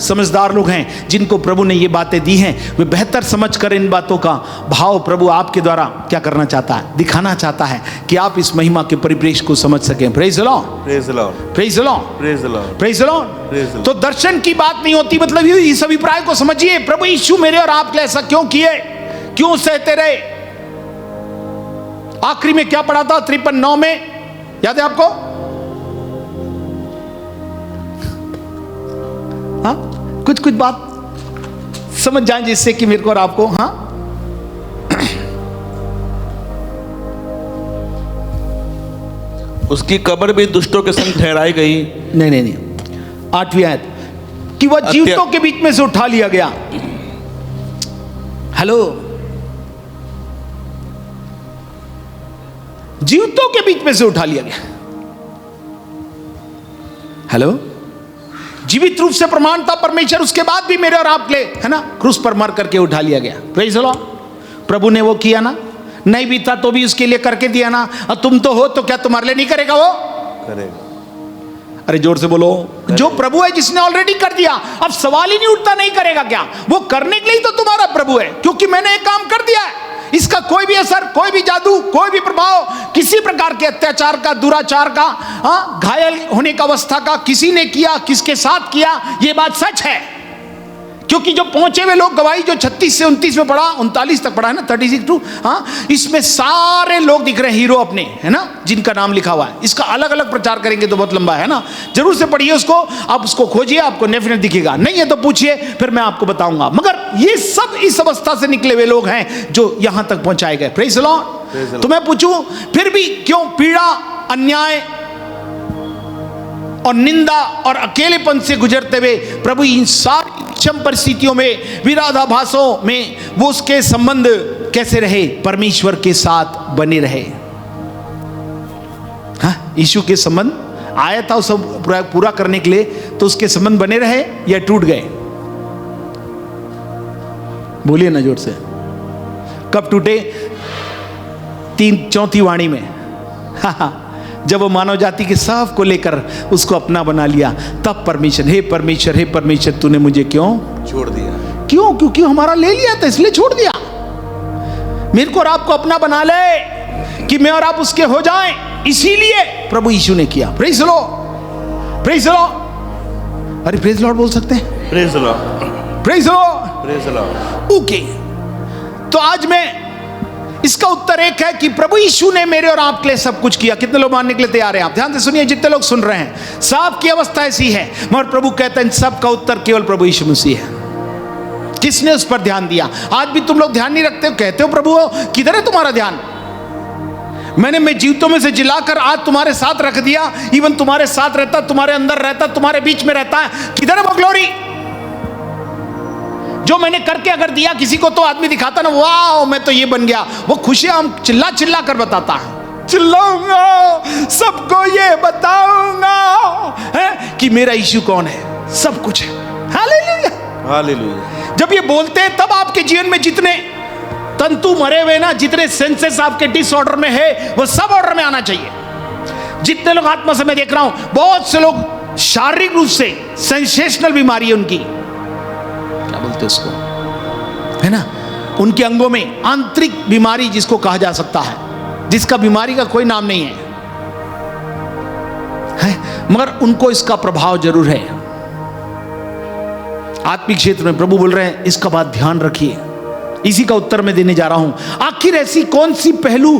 Speaker 1: समझदार लोग हैं जिनको प्रभु ने ये बातें दी हैं, वे बेहतर समझकर इन बातों का भाव प्रभु आपके द्वारा क्या करना चाहता है, दिखाना चाहता है कि आप इस महिमा के परिप्रेक्ष्य को समझ सकें। Praise the Lord,
Speaker 2: praise the Lord,
Speaker 1: praise the Lord,
Speaker 2: praise the Lord,
Speaker 1: praise the Lord. तो दर्शन की बात नहीं होती, मतलब इस अभिप्राय को समझिए, प्रभु यीशु मेरे और आपके ऐसा क्यों किए, क्यों सहते रहे। आखिरी में क्या पढ़ा था 53:9 में, याद है आपको? हाँ, कुछ कुछ बात समझ जाए जिससे कि मेरे को और आपको, हाँ,
Speaker 2: उसकी कब्र भी दुष्टों के संग ठहराई गई।
Speaker 1: नहीं, 8वीं आयत, कि वह जीवितों के बीच में से उठा लिया गया। हेलो, जीवितों के बीच में से उठा लिया गया। हेलो, जीवित रूप से प्रमाण था परमेश्वर, उसके बाद भी मेरे और आपके लिए, है ना, क्रूस पर मर करके उठा लिया गया। Praise the Lord. प्रभु ने वो किया ना, नहीं भी था तो भी उसके लिए करके दिया ना। और तुम तो हो तो क्या तुम्हारे लिए नहीं करेगा? वो
Speaker 2: करेगा।
Speaker 1: अरे जोर से बोलो, जो प्रभु है जिसने ऑलरेडी कर दिया, अब सवाल ही नहीं उठता नहीं करेगा क्या। वो करने के लिए तो तुम्हारा प्रभु है, क्योंकि मैंने एक काम कर दिया है। इसका कोई भी असर, कोई भी जादू, कोई भी प्रभाव, किसी प्रकार के अत्याचार का, दुराचार का, घायल होने का अवस्था का किसी ने किया, किसके साथ किया, यह बात सच है। क्योंकि जो पहुंचे हुए लोग गवाही जो 36 से 29 में पढ़ा, 39 तक पढ़ा है ना, 36 टू, इसमें सारे लोग दिख रहे हैं हीरो अपने, है ना, जिनका नाम लिखा हुआ है। इसका अलग अलग प्रचार करेंगे तो बहुत लंबा है ना, जरूर से पढ़िए उसको, आप उसको खोजिए, आपको डेफिनेट दिखेगा। नहीं है तो पूछिए, फिर मैं आपको बताऊंगा। मगर ये सब इस अवस्था से निकले हुए लोग हैं जो यहां तक पहुंचाए गए। Praise the Lord. तो मैं पूछूं, फिर भी क्यों पीड़ा, अन्याय और निंदा और अकेलेपन से गुजरते हुए प्रभु इन सारी विषम परिस्थितियों में, विरोधाभासों में, वो उसके संबंध कैसे रहे? परमेश्वर के साथ बने रहे। हाँ, यीशु के संबंध आया था उस सब पूरा करने के लिए, तो उसके संबंध बने रहे या टूट गए? बोलिए ना जोर से। कब टूटे? 4थी वाणी में, जब वो मानव जाति के सब को लेकर उसको अपना बना लिया, तब परमेश्वर, हे परमेश्वर, हे परमेश्वर, तूने मुझे क्यों
Speaker 2: छोड़ दिया? क्यों?
Speaker 1: क्योंकि हमारा ले लिया था, इसलिए छोड़ दिया। मेरे को और आपको अपना बना ले कि मैं और आप उसके हो जाएं, इसीलिए प्रभु यीशु ने किया। Praise the Lord, praise the Lord. अरे प्रेज़ द लॉर्ड बोल सकते हैं?
Speaker 2: Praise the Lord,
Speaker 1: praise the Lord,
Speaker 2: praise the Lord.
Speaker 1: Okay, तो आज मैं इसका उत्तर एक है कि प्रभु यीशु ने मेरे और आपके लिए सब कुछ किया। कितने लोग मानने के लिए तैयार हैं? आप ध्यान से सुनिए, जितने लोग सुन रहे हैं, सब की अवस्था ऐसी है, मगर प्रभु कहते हैं सब का उत्तर केवल प्रभु यीशु मसीह है। किसने उस पर ध्यान दिया? आज भी तुम लोग ध्यान नहीं रखते हो, कहते हो प्रभु किधर है तुम्हारा ध्यान? मैं जीवितों में से जिलाकर आज तुम्हारे साथ रख दिया, इवन तुम्हारे साथ रहता, तुम्हारे अंदर रहता, तुम्हारे बीच में रहता है, किधर है वो ग्लोरी? जो मैंने करके अगर दिया किसी को, तो आदमी दिखाता ना, वाह मैं तो ये बन गया, वो खुशियां हम चिल्ला चिल्ला कर बताता है, चिल्लाऊंगा, सबको ये बताऊंगा है कि मेरा यीशु कौन है, सब कुछ है। Hallelujah,
Speaker 2: hallelujah.
Speaker 1: जब ये बोलते हैं तब आपके जीवन में जितने तंतु मरे हुए ना, जितने सेंसेस आपके डिसऑर्डर में है, वो सब ऑर्डर में आना चाहिए। जितने लोग आत्मा से मैं देख रहा हूं, बहुत से लोग शारीरिक रूप से सेंसेशनल बीमारी है उनकी, क्या बोलते उसको, है ना, उनके अंगों में आंतरिक बीमारी जिसको कहा जा सकता है, जिसका बीमारी का कोई नाम नहीं है, मगर उनको इसका प्रभाव जरूर है। आत्मिक क्षेत्र में प्रभु बोल रहे हैं इसका बात ध्यान रखिए। इसी का उत्तर मैं देने जा रहा हूं। आखिर ऐसी कौन सी पहलू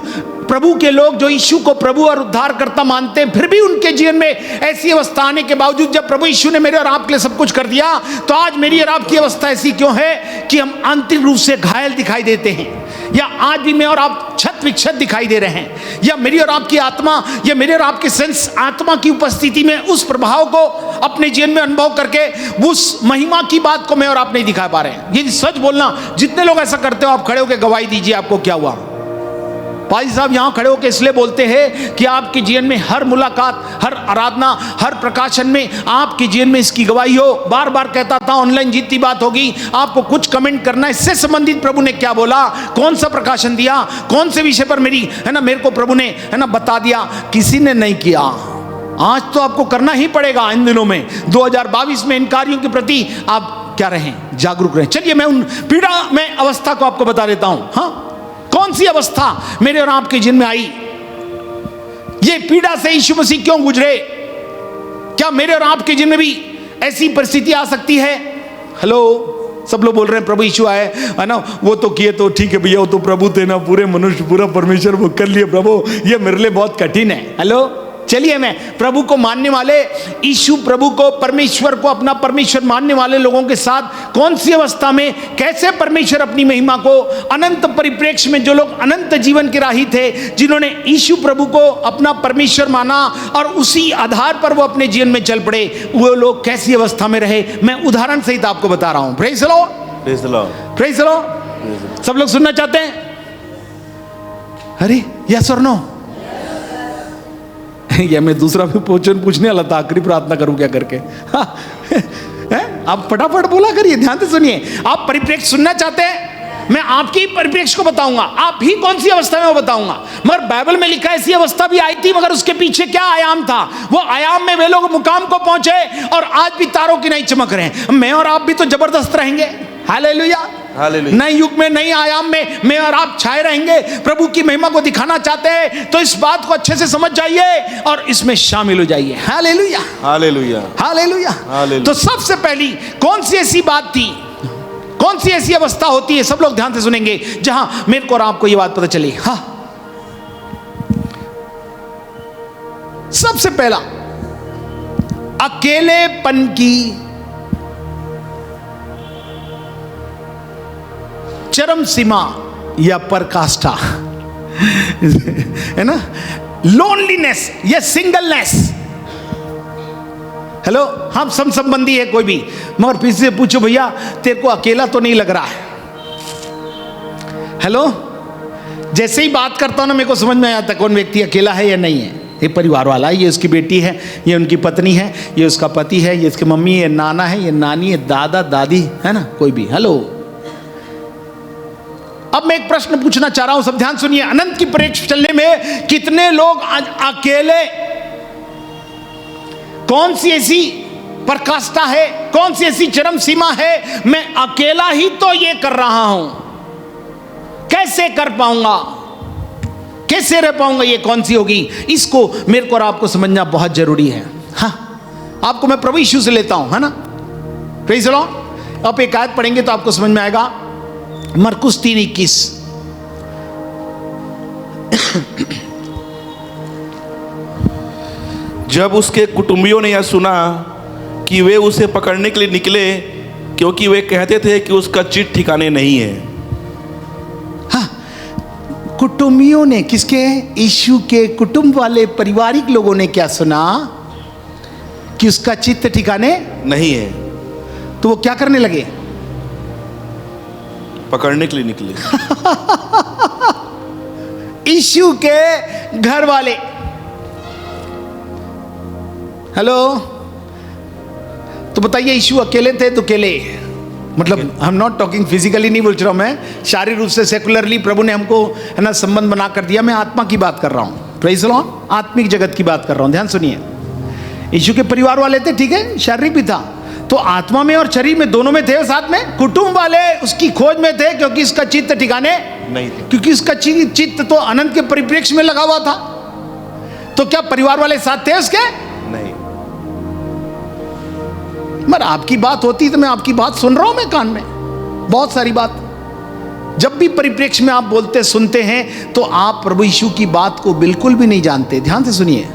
Speaker 1: प्रभु के लोग जो यीशु को प्रभु और उद्धारकर्ता मानते हैं, फिर भी उनके जीवन में ऐसी अवस्था आने के बावजूद, जब प्रभु यीशु ने मेरे और आपके लिए सब कुछ कर दिया, तो आज मेरी और आपकी अवस्था ऐसी क्यों है कि हम आंतरिक रूप से घायल दिखाई देते हैं? या आज भी मैं और आप छत विक्षत दिखाई दे रहे हैं, या मेरी और आपकी आत्मा, या मेरे और आपके सेंस आत्मा की उपस्थिति में उस प्रभाव को अपने जीवन में अनुभव करके उस महिमा की बात को मैं और आप नहीं दिखा पा रहे हैं। ये सच बोलना, जितने लोग ऐसा करते हो आप खड़े होकर गवाही दीजिए आपको क्या हुआ। भाई साहब यहाँ खड़े होकर इसलिए बोलते हैं कि आपके जीवन में हर मुलाकात, हर आराधना, हर प्रकाशन में आपके जीवन में इसकी गवाही हो। बार बार कहता था ऑनलाइन जितनी बात होगी आपको कुछ कमेंट करना, इससे संबंधित प्रभु ने क्या बोला, कौन सा प्रकाशन दिया, कौन से विषय पर मेरे को प्रभु ने बता दिया। किसी ने नहीं किया। आज तो आपको करना ही पड़ेगा। इन दिनों में 2022 में इन कार्यों के प्रति आप क्या रहें, जागरूक रहें। चलिए मैं उन पीड़ा में अवस्था को आपको बता देता हूं। हाँ, कौन सी अवस्था मेरे और आपके जीवन में आई, ये पीड़ा से यीशु मसीह क्यों गुजरे? क्या मेरे और आपके जीवन में भी ऐसी परिस्थिति आ सकती है? हेलो, सब लोग बोल रहे हैं प्रभु यीशु आए, है ना, वो तो किए तो ठीक है भैया, वो तो प्रभु थे ना, पूरे मनुष्य पूरा परमेश्वर वो कर लिए प्रभु, ये मेरे लिए बहुत कठिन है। हेलो, चलिए मैं प्रभु को मानने वाले, यीशु प्रभु को, परमेश्वर को अपना परमेश्वर मानने वाले लोगों के साथ कौन सी अवस्था में, कैसे परमेश्वर अपनी महिमा को अनंत परिप्रेक्ष्य में, जो लोग अनंत जीवन के राही थे, जिन्होंने यीशु प्रभु को अपना परमेश्वर माना और उसी आधार पर वो अपने जीवन में चल पड़े, वो लोग कैसी अवस्था में रहे, मैं उदाहरण सहित आपको बता रहा हूं। Praise the Lord, praise the Lord, praise the Lord. सब लोग सुनना चाहते हैं? अरे यस और नो? या मैं दूसरा भी क्वेश्चन पूछने वाला था, आखिरी प्रार्थना करूं क्या करके? आप फटाफट बोला करिए, ध्यान से सुनिए। आप परिप्रेक्ष्य सुनना चाहते हैं? मैं आपकी परिप्रेक्ष्य को बताऊंगा, आप ही कौन सी अवस्था में वो बताऊंगा। मगर बाइबल में लिखा ऐसी अवस्था भी आई थी, मगर उसके पीछे क्या आयाम था? वो आयाम में वे लोग मुकाम को पहुंचे और आज भी तारों की नहीं चमक रहे हैं। मैं और आप भी तो जबरदस्त रहेंगे। हालेलुया। नए युग में, नई आयाम में मैं और आप छाए रहेंगे। प्रभु की महिमा को दिखाना चाहते हैं तो इस बात को अच्छे से समझ जाइए और इसमें शामिल हो जाइए। Hallelujah, hallelujah, hallelujah. तो सबसे पहली कौन सी ऐसी बात थी, कौन सी ऐसी अवस्था होती है, सब लोग ध्यान से सुनेंगे, जहां मेरे को और आपको ये बात पता चली। हाँ, सबसे पहला अकेलेपन की चरम सीमा या पराकाष्ठा है ना, लोनलीनेस या सिंगलनेस। हेलो, हम सब संबंधी है कोई भी, मगर फिर से पूछो भैया तेरे को अकेला तो नहीं लग रहा है? हेलो, जैसे ही बात करता हूं ना मेरे को समझ में आता कौन व्यक्ति अकेला है या नहीं है। ये परिवार वाला है, ये उसकी बेटी है, ये उनकी पत्नी है, ये उसका पति है, ये इसकी मम्मी है, नाना है, ये नानी है, दादा दादी है ना, कोई भी। हेलो, अब मैं एक प्रश्न पूछना चाह रहा हूं, सब ध्यान सुनिए। अनंत की परिप्रेक्ष्य चलने में कितने लोग आज अकेले, कौन सी ऐसी पराकाष्ठा है, कौन सी ऐसी चरम सीमा है, मैं अकेला ही तो ये कर रहा हूं, कैसे कर पाऊंगा, कैसे रह पाऊंगा, ये कौन सी होगी? इसको मेरे को और आपको समझना बहुत जरूरी है। हाँ, आपको मैं प्रभु यीशु से लेता हूं, है ना, प्रेज़ द लॉर्ड। आप एक आयत पढ़ेंगे तो आपको समझ में आएगा। मरकुस 3:21।
Speaker 2: जब उसके कुटुंबियों ने यह सुना कि वे उसे पकड़ने के लिए निकले, क्योंकि वे कहते थे कि उसका चित ठिकाने नहीं है।
Speaker 1: हाँ, कुटुंबियों ने, किसके? यीशु के कुटुंब वाले पारिवारिक लोगों ने क्या सुना? कि उसका चित्त ठिकाने
Speaker 2: नहीं है।
Speaker 1: तो वो क्या करने लगे?
Speaker 2: पकड़ने के लिए निकले।
Speaker 1: यीशु के घर वाले। हेलो, तो बताइए यीशु अकेले थे तो अकेले, मतलब हम नॉट टॉकिंग फिजिकली, नहीं बोल रहा हूं मैं, शारीरिक रूप से सेकुलरली प्रभु ने हमको है ना संबंध बना कर दिया। मैं आत्मा की बात कर रहा हूं, प्रेज़ द लॉर्ड, आत्मिक जगत की बात कर रहा हूं। ध्यान सुनिए, यीशु के परिवार वाले थे, ठीक है, शारीरिक भी था, तो आत्मा में और शरीर में दोनों में थे साथ में। कुटुंब वाले उसकी खोज में थे क्योंकि इसका चित्त ठिकाने नहीं थे, क्योंकि इसका चित्त तो अनंत के परिप्रेक्ष्य में लगा हुआ था। तो क्या परिवार वाले साथ थे उसके? नहीं। मगर आपकी बात होती तो मैं आपकी बात सुन रहा हूं, मैं कान में बहुत सारी बात। जब भी परिप्रेक्ष्य में आप बोलते सुनते हैं तो आप प्रभु यीशु की बात को बिल्कुल भी नहीं जानते। ध्यान से सुनिए,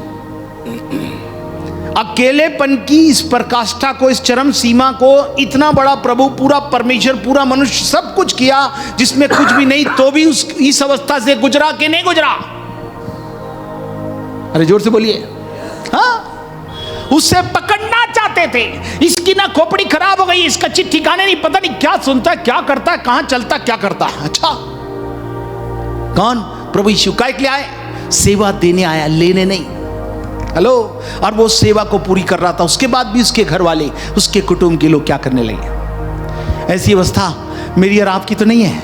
Speaker 1: अकेलेपन की इस पराकाष्ठा को, इस चरम सीमा को इतना बड़ा प्रभु, पूरा परमेश्वर, पूरा मनुष्य सब कुछ किया जिसमें कुछ भी नहीं, तो भी इस अवस्था से गुजरा कि नहीं गुजरा? अरे जोर से बोलिए। हाँ, उससे पकड़ना चाहते थे, इसकी ना खोपड़ी खराब हो गई, इसका चित ठिकाने नहीं, पता नहीं क्या सुनता है, क्या करता है, कहां चलता है, क्या करता है। अच्छा, कौन? प्रभु यीशु। काय के लिए आए? सेवा देने आया, लेने नहीं। हेलो। और वो सेवा को पूरी कर रहा था, उसके बाद भी उसके घर वाले, उसके कुटुंब के लोग क्या करने लगे? ऐसी अवस्था मेरी और आपकी तो नहीं है।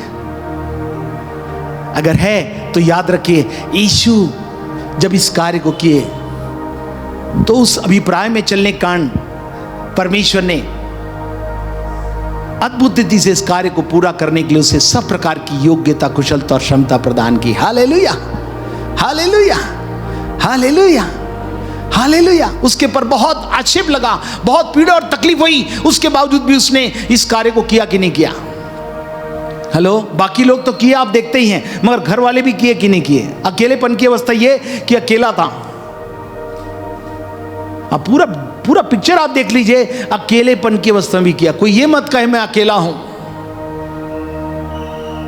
Speaker 1: अगर है तो याद रखिए, यीशु जब इस कार्य को किए तो उस अभिप्राय में चलने के कारण परमेश्वर ने अद्भुत रीति से इस कार्य को पूरा करने के लिए उसे सब प्रकार की योग्यता, कुशलता और क्षमता प्रदान की। Hallelujah, hallelujah, hallelujah, hallelujah. उसके पर बहुत आक्षेप लगा, बहुत पीड़ा और तकलीफ हुई, उसके बावजूद भी उसने इस कार्य को किया कि नहीं किया? हेलो। बाकी लोग तो किए, आप देखते ही हैं, मगर घर वाले भी किए कि नहीं किए? अकेलेपन की अवस्था ये कि अकेला था। अब पूरा पूरा पिक्चर आप देख लीजिए, अकेलेपन की अवस्था में भी किया। कोई ये मत कहे मैं अकेला हूं।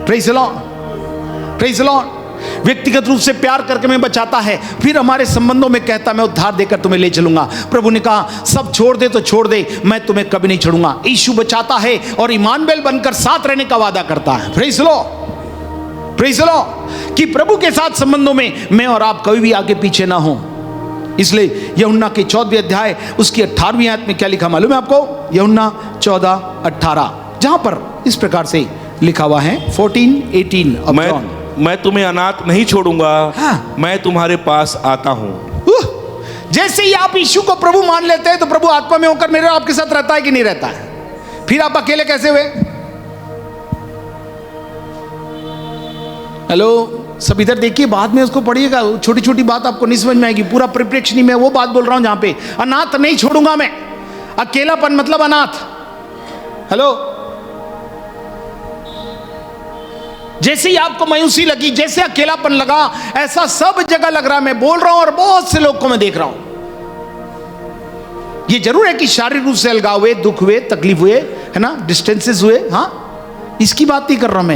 Speaker 1: Praise the Lord, praise the Lord. व्यक्तिगत रूप से प्यार करके मैं बचाता है, फिर हमारे संबंधों में कहता मैं उद्धार देकर तुम्हें ले चलूंगा। प्रभु ने कहा सब छोड़ दे तो छोड़ दे, मैं तुम्हें कभी नहीं छोड़ूंगा। यीशु बचाता है और इमानुएल बनकर साथ रहने का वादा करता है। Praise the Lord, praise the Lord. कि प्रभु के साथ संबंधों में मैं और आप कभी भी आगे पीछे ना हो। इसलिए यूहन्ना के 14वें अध्याय उसकी 18वीं आयत में क्या लिखा मालूम है आपको? यूहन्ना 14:18, जहां पर इस प्रकार से लिखा हुआ है 14:18 ऑफ जॉन।
Speaker 2: मैं तुम्हें अनाथ नहीं छोड़ूंगा।
Speaker 1: हाँ।
Speaker 2: मैं तुम्हारे पास आता हूं।
Speaker 1: जैसे ही आप यीशु को प्रभु मान लेते हैं तो प्रभु आत्मा में होकर मेरे आपके साथ रहता है कि नहीं रहता है? फिर आप अकेले कैसे हुए? हेलो। सब इधर देखिए, बाद में उसको पढ़िएगा, छोटी छोटी बात आपको नहीं समझ में आएगी। पूरा परिप्रेक्ष्य नहीं, मैं वो बात बोल रहा हूं जहां पे अनाथ नहीं छोड़ूंगा मैं। अकेलापन मतलब अनाथ। हेलो। जैसे ही आपको मायूसी लगी, जैसे अकेलापन लगा, ऐसा सब जगह लग रहा है। मैं बोल रहा हूं और बहुत से लोग को मैं देख रहा हूं। ये जरूर है कि शारीरिक रूप से अलगाव हुए, दुख हुए, तकलीफ हुए, है ना, डिस्टेंसेस हुए। हाँ, इसकी बात नहीं कर रहा हूं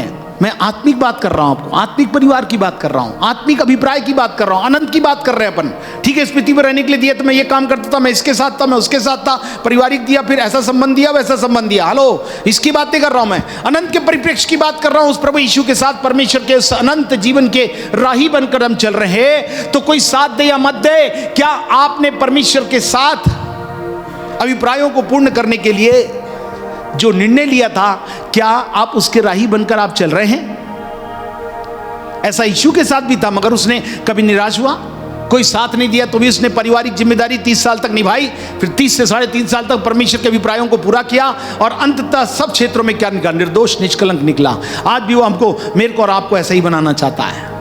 Speaker 1: मैं आत्मिक बात कर रहा हूं आपको, आत्मिक परिवार की बात कर रहा हूं, आत्मिक अभिप्राय की बात कर रहा हूं, अनंत की बात कर रहे हैं अपन। ठीक है, इस पृथ्वी पर रहने के लिए दिया तो मैं ये काम करता था, मैं इसके साथ था, मैं उसके साथ था, पारिवारिक दिया, फिर ऐसा संबंध दिया, वैसा संबंध दिया। हेलो, इसकी बात नहीं कर रहा हूं मैं, अनंत के परिप्रेक्ष्य की बात कर रहा हूं। उस प्रभु यीशु के साथ परमेश्वर के उस अनंत जीवन के राही बनकर हम चल रहे हैं। तो कोई साथ दे या मत दे, क्या आपने परमेश्वर के साथ अभिप्रायों को पूर्ण करने के लिए जो निर्णय लिया था, क्या आप उसके राही बनकर आप चल रहे हैं? ऐसा यीशु के साथ भी था, मगर उसने कभी निराश हुआ, कोई साथ नहीं दिया, तो भी उसने पारिवारिक जिम्मेदारी 30 साल तक निभाई, फिर 30 से 3.5 साल तक परमेश्वर के अभिप्रायों को पूरा किया, और अंततः सब क्षेत्रों में क्या निकला? निर्दोष, निष्कलंक निकला। आज भी वो हमको, मेरे को और आपको ऐसा ही बनाना चाहता है।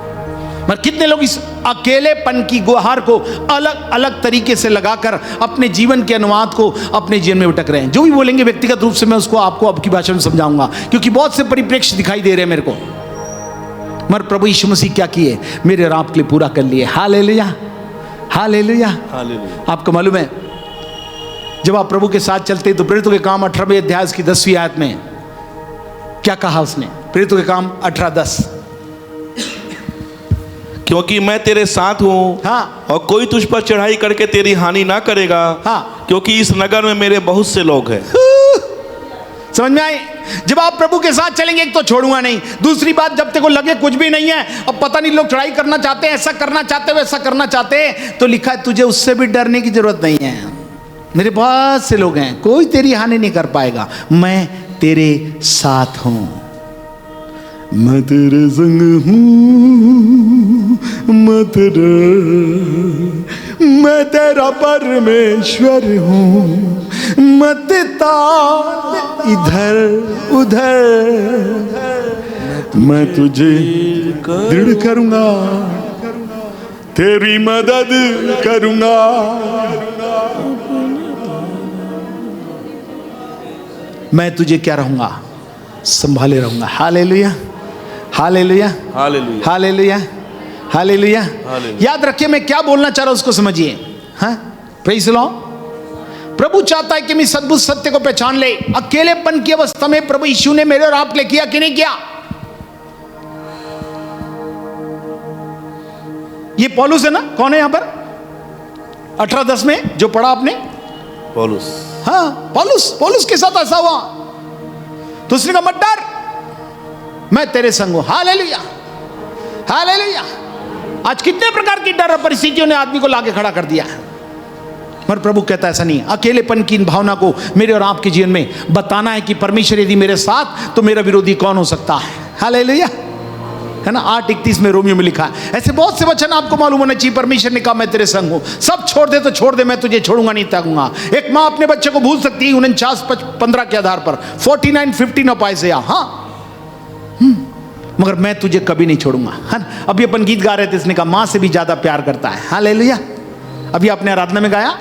Speaker 1: मगर कितने लोग इस अकेलेपन की गुहार को अलग अलग तरीके से लगाकर अपने जीवन के अनुवाद को अपने जीवन में भटक रहे हैं। जो भी बोलेंगे व्यक्तिगत रूप से मैं उसको आपको आपकी भाषा में समझाऊंगा, क्योंकि बहुत से परिप्रेक्ष्य दिखाई दे रहे हैं मेरे को। मगर प्रभु यीशु मसीह क्या किए? मेरे और आपके लिए पूरा कर लिए। Hallelujah, hallelujah, hallelujah. आपको मालूम है, जब आप प्रभु के साथ चलते हैं तो प्रेरितों के काम 18वें अध्याय की 10वीं आयत में क्या कहा उसने? प्रेरितों के काम 18:10,
Speaker 2: क्योंकि मैं तेरे साथ हूँ।
Speaker 1: हाँ।
Speaker 2: और कोई तुझ पर चढ़ाई करके तेरी हानि ना करेगा।
Speaker 1: हाँ।
Speaker 2: क्योंकि इस नगर में मेरे बहुत से लोग हैं।
Speaker 1: समझ में आई? जब आप प्रभु के साथ चलेंगे, एक तो छोड़ूंगा नहीं, दूसरी बात जब तक को लगे कुछ भी नहीं है, अब पता नहीं लोग चढ़ाई करना चाहते हैं, ऐसा करना चाहते हैं, वैसा करना चाहते हैं, तो लिखा है तुझे उससे भी डरने की जरूरत नहीं है। मेरे बहुत से लोग हैं, कोई तेरी हानि नहीं कर पाएगा, मैं तेरे साथ हूं, मैं तेरे संग हूं, मत डर, मैं तेरा परमेश्वर हूं, मत ताक इधर उधर, मैं तुझे दृढ़ करूंगा, तेरी मदद करूंगा। मैं तुझे क्या रहूंगा? संभाले रहूंगा। Hallelujah, hallelujah,
Speaker 2: hallelujah,
Speaker 1: hallelujah, hallelujah. याद रखिए मैं क्या बोलना चाह रहा हूं, उसको समझिए। हाँ, प्रेज़ द लॉर्ड। प्रभु चाहता है कि मैं सद्बुद्ध सत्य को पहचान ले। अकेलेपन की अवस्था में प्रभु यीशु ने मेरे और आप लिए किया कि नहीं किया? ये पौलुस है ना, कौन है यहां पर 18:10 में जो पढ़ा आपने?
Speaker 2: पौलुस।
Speaker 1: हाँ, पौलुस के साथ ऐसा हुआ तो उसने कहा मत डर, मैं तेरे संग हूं। Hallelujah, hallelujah. आज कितने प्रकार की डर परिस्थितियों ने आदमी को लाके खड़ा कर दिया है, पर प्रभु कहता है ऐसा नहीं। अकेलेपन की इन भावना को मेरे और आपके जीवन में बताना है कि परमेश्वर यदि मेरे साथ तो मेरा विरोधी कौन हो सकता है। हालेलुया, है ना। 8:31 में रोमियो में लिखा है। ऐसे बहुत से वचन आपको मालूम होना चाहिए। परमेश्वर ने कहा मैं तेरे संग हूं, सब छोड़ दे तो छोड़ दे, मैं तुझे छोड़ूंगा नहीं, त्यागूंगा। एक माँ अपने बच्चे को भूल सकती है 49:15 के आधार पर, 49:15 ऑफ आइज़ाया। हाँ, मगर मैं तुझे कभी नहीं छोड़ूंगा। है ना। अभी अपन गीत गा रहे थे, इसने कहा माँ से भी ज्यादा प्यार करता है। हालेलुया। अभी आपने आराधना में गाया,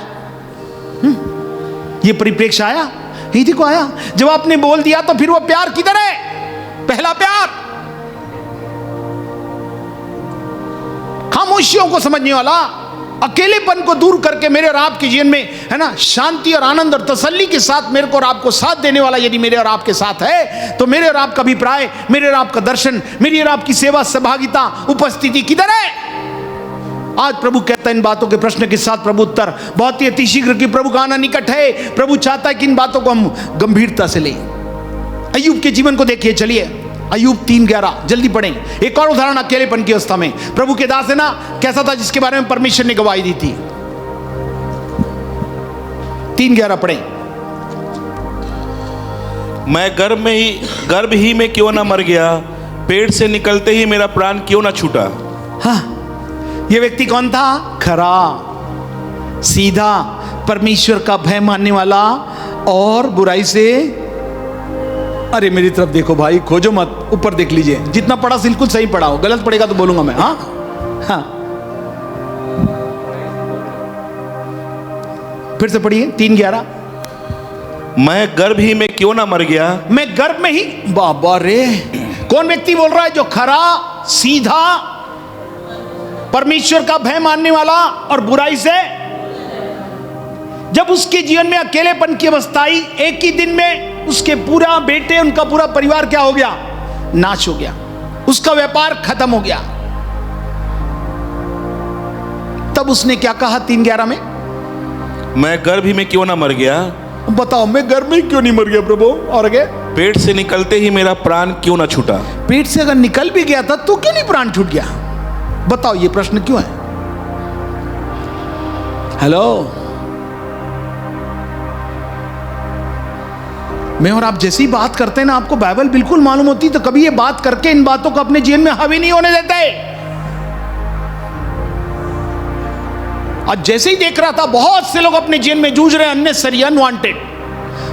Speaker 1: ये परिप्रेक्ष्य आया, यही को आया। जब आपने बोल दिया तो फिर वो प्यार किधर है? पहला प्यार। खामोशियों को समझने वाला, अकेलेपन को दूर करके मेरे और आपके जीवन में, है ना, शांति और आनंद और तसल्ली के साथ मेरे को और आपको साथ देने वाला यदि मेरे और आपके साथ है तो मेरे और आपका अभिप्राय, मेरे और आपका दर्शन, मेरी और आपकी सेवा, सहभागिता, उपस्थिति किधर है? आज प्रभु कहता है इन बातों के प्रश्न के साथ प्रभु उत्तर बहुत ही अतिशीघ्र कि प्रभु का आना निकट है। प्रभु चाहता है कि इन बातों को हम गंभीरता से लें। अय्यूब के जीवन को देखिए, चलिए अय्यूब 3:11 जल्दी पढ़ें। एक और उदाहरण अकेलेपन की अवस्था में प्रभु के दास है ना, कैसा था जिसके बारे में परमेश्वर ने गवाही दी थी। 3:11 पढ़ें।
Speaker 2: मैं गर्भ ही में क्यों ना मर गया, पेट से निकलते ही मेरा प्राण क्यों ना छूटा।
Speaker 1: हाँ, ये व्यक्ति कौन था? खरा, सीधा, परमेश्वर का भय मानने वाला और बुराई से, अरे मेरी तरफ देखो भाई, खोजो मत, ऊपर देख लीजिए। जितना पढ़ा बिल्कुल सही पढ़ा हो, गलत पढ़ेगा तो बोलूंगा मैं। हाँ हाँ, फिर से पढ़िए 3:11।
Speaker 2: मैं गर्भ ही में क्यों ना मर गया,
Speaker 1: मैं गर्भ में ही। बाबा रे, कौन व्यक्ति बोल रहा है? जो खरा, सीधा, परमेश्वर का भय मानने वाला और बुराई से, जब उसके जीवन में अकेलेपन की अवस्था आई, एक ही दिन में उसके पूरा बेटे, उनका पूरा परिवार क्या हो गया? नाश हो गया, उसका व्यापार खत्म हो गया। तब उसने क्या कहा 3:11 में?
Speaker 2: मैं गर्भ ही में क्यों ना मर गया।
Speaker 1: बताओ, मैं गर्भ में क्यों नहीं मर गया प्रभु? और आगे,
Speaker 2: पेट से निकलते ही मेरा प्राण क्यों ना छूटा।
Speaker 1: पेट से अगर निकल भी गया था तो क्यों नहीं प्राण छूट गया? बताओ, ये प्रश्न क्यों है? हेलो, मैं और आप जैसी बात करते हैं ना, आपको बाइबल बिल्कुल मालूम होती तो कभी ये बात करके इन बातों को अपने जीवन में हावी नहीं होने देते। आज जैसे ही देख रहा था बहुत से लोग अपने जीवन में जूझ रहे हैं, अननेसेसरी, अनवांटेड।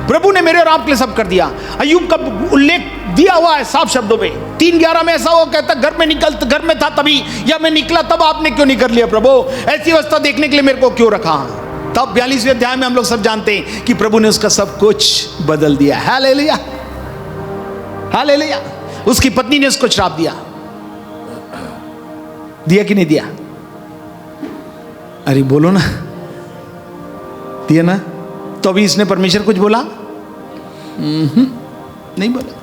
Speaker 1: प्रभु ने मेरे और आपके लिए सब कर दिया। अय्यूब का उल्लेख दिया हुआ है साफ शब्दों में। 3:11 में ऐसा हुआ, कहता घर में था तभी, या मैं निकला तब आपने क्यों नहीं कर लिया प्रभु? ऐसी अवस्था देखने के लिए मेरे को क्यों रखा? तब 42वें अध्याय में हम लोग सब जानते हैं कि प्रभु ने उसका सब कुछ बदल दिया। Hallelujah, hallelujah. उसकी पत्नी ने उसको श्राप दिया कि नहीं दिया? अरे बोलो ना, दिया ना? तो अभी इसने परमेश्वर कुछ बोला? नहीं बोला।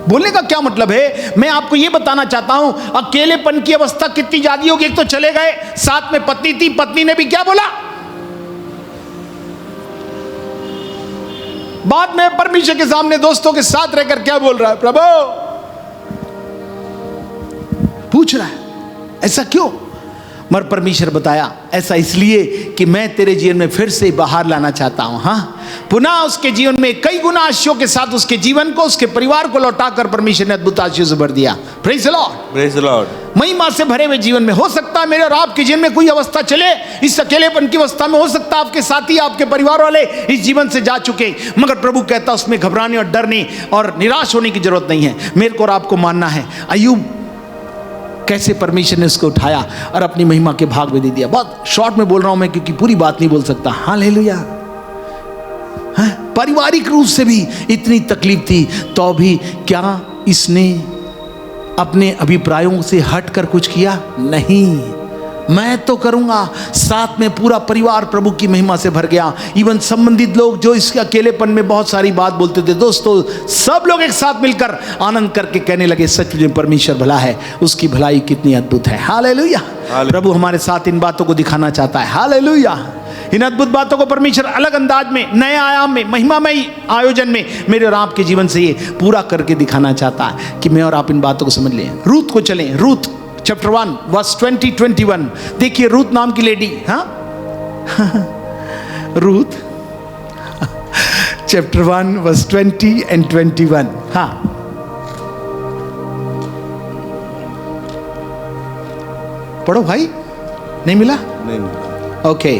Speaker 1: बोलने का क्या मतलब है? मैं आपको यह बताना चाहता हूं, अकेलेपन की अवस्था कितनी ज्यादा होगी। एक तो चले गए, साथ में पत्नी थी, पत्नी ने भी क्या बोला? बाद में परमेश्वर के सामने दोस्तों के साथ रहकर क्या बोल रहा है? प्रभु, पूछ रहा है ऐसा क्यों? मगर परमेश्वर बताया ऐसा इसलिए कि मैं तेरे जीवन में फिर से बाहर लाना चाहता हूं। हाँ, पुनः उसके जीवन में कई गुना आशीषों के साथ उसके जीवन को, उसके परिवार को लौटाकर परमेश्वर ने अद्भुत आशीषों से भर दिया। Praise the Lord, praise the Lord. महिमा से भरे हुए जीवन में हो सकता है मेरे और आपके जीवन में कोई अवस्था चले, इस अकेलेपन की अवस्था में हो सकता है आपके साथी, आपके परिवार वाले इस जीवन से जा चुके, मगर प्रभु कहता उसमें घबराने और डरने और निराश होने की जरूरत नहीं है। मेरे को और आपको मानना है अय्यूब कैसे परमेश्वर ने उसको उठाया और अपनी महिमा के भाग में दे दिया। बहुत शॉर्ट में बोल रहा हूं मैं, क्योंकि पूरी बात नहीं बोल सकता। हालेलुया। पारिवारिक रूप से भी इतनी तकलीफ थी, तो भी क्या इसने अपने अभिप्रायों से हटकर कुछ किया? नहीं। मैं तो करूंगा। साथ में पूरा परिवार प्रभु की महिमा से भर गया। इवन संबंधित लोग जो इसके अकेलेपन में बहुत सारी बात बोलते थे, दोस्तों सब लोग एक साथ मिलकर आनंद करके कहने लगे, सच में परमेश्वर भला है, उसकी भलाई कितनी अद्भुत है। हालेलुया। प्रभु हमारे साथ इन बातों को दिखाना चाहता है। हालेलुया। इन अद्भुत बातों को परमेश्वर अलग अंदाज में, नए आयाम में, महिमामय आयोजन में मेरे और आपके जीवन से ये पूरा करके दिखाना चाहता है कि मैं और आप इन बातों को समझ लें। रूत को चलें। रूत चैप्टर 1 वर्स 20-21 देखिए। रूत नाम की लेडी, हाँ रूत चैप्टर 1 वर्स 20 and 21। हाँ, पढ़ो भाई। नहीं मिला? नहीं। ओके।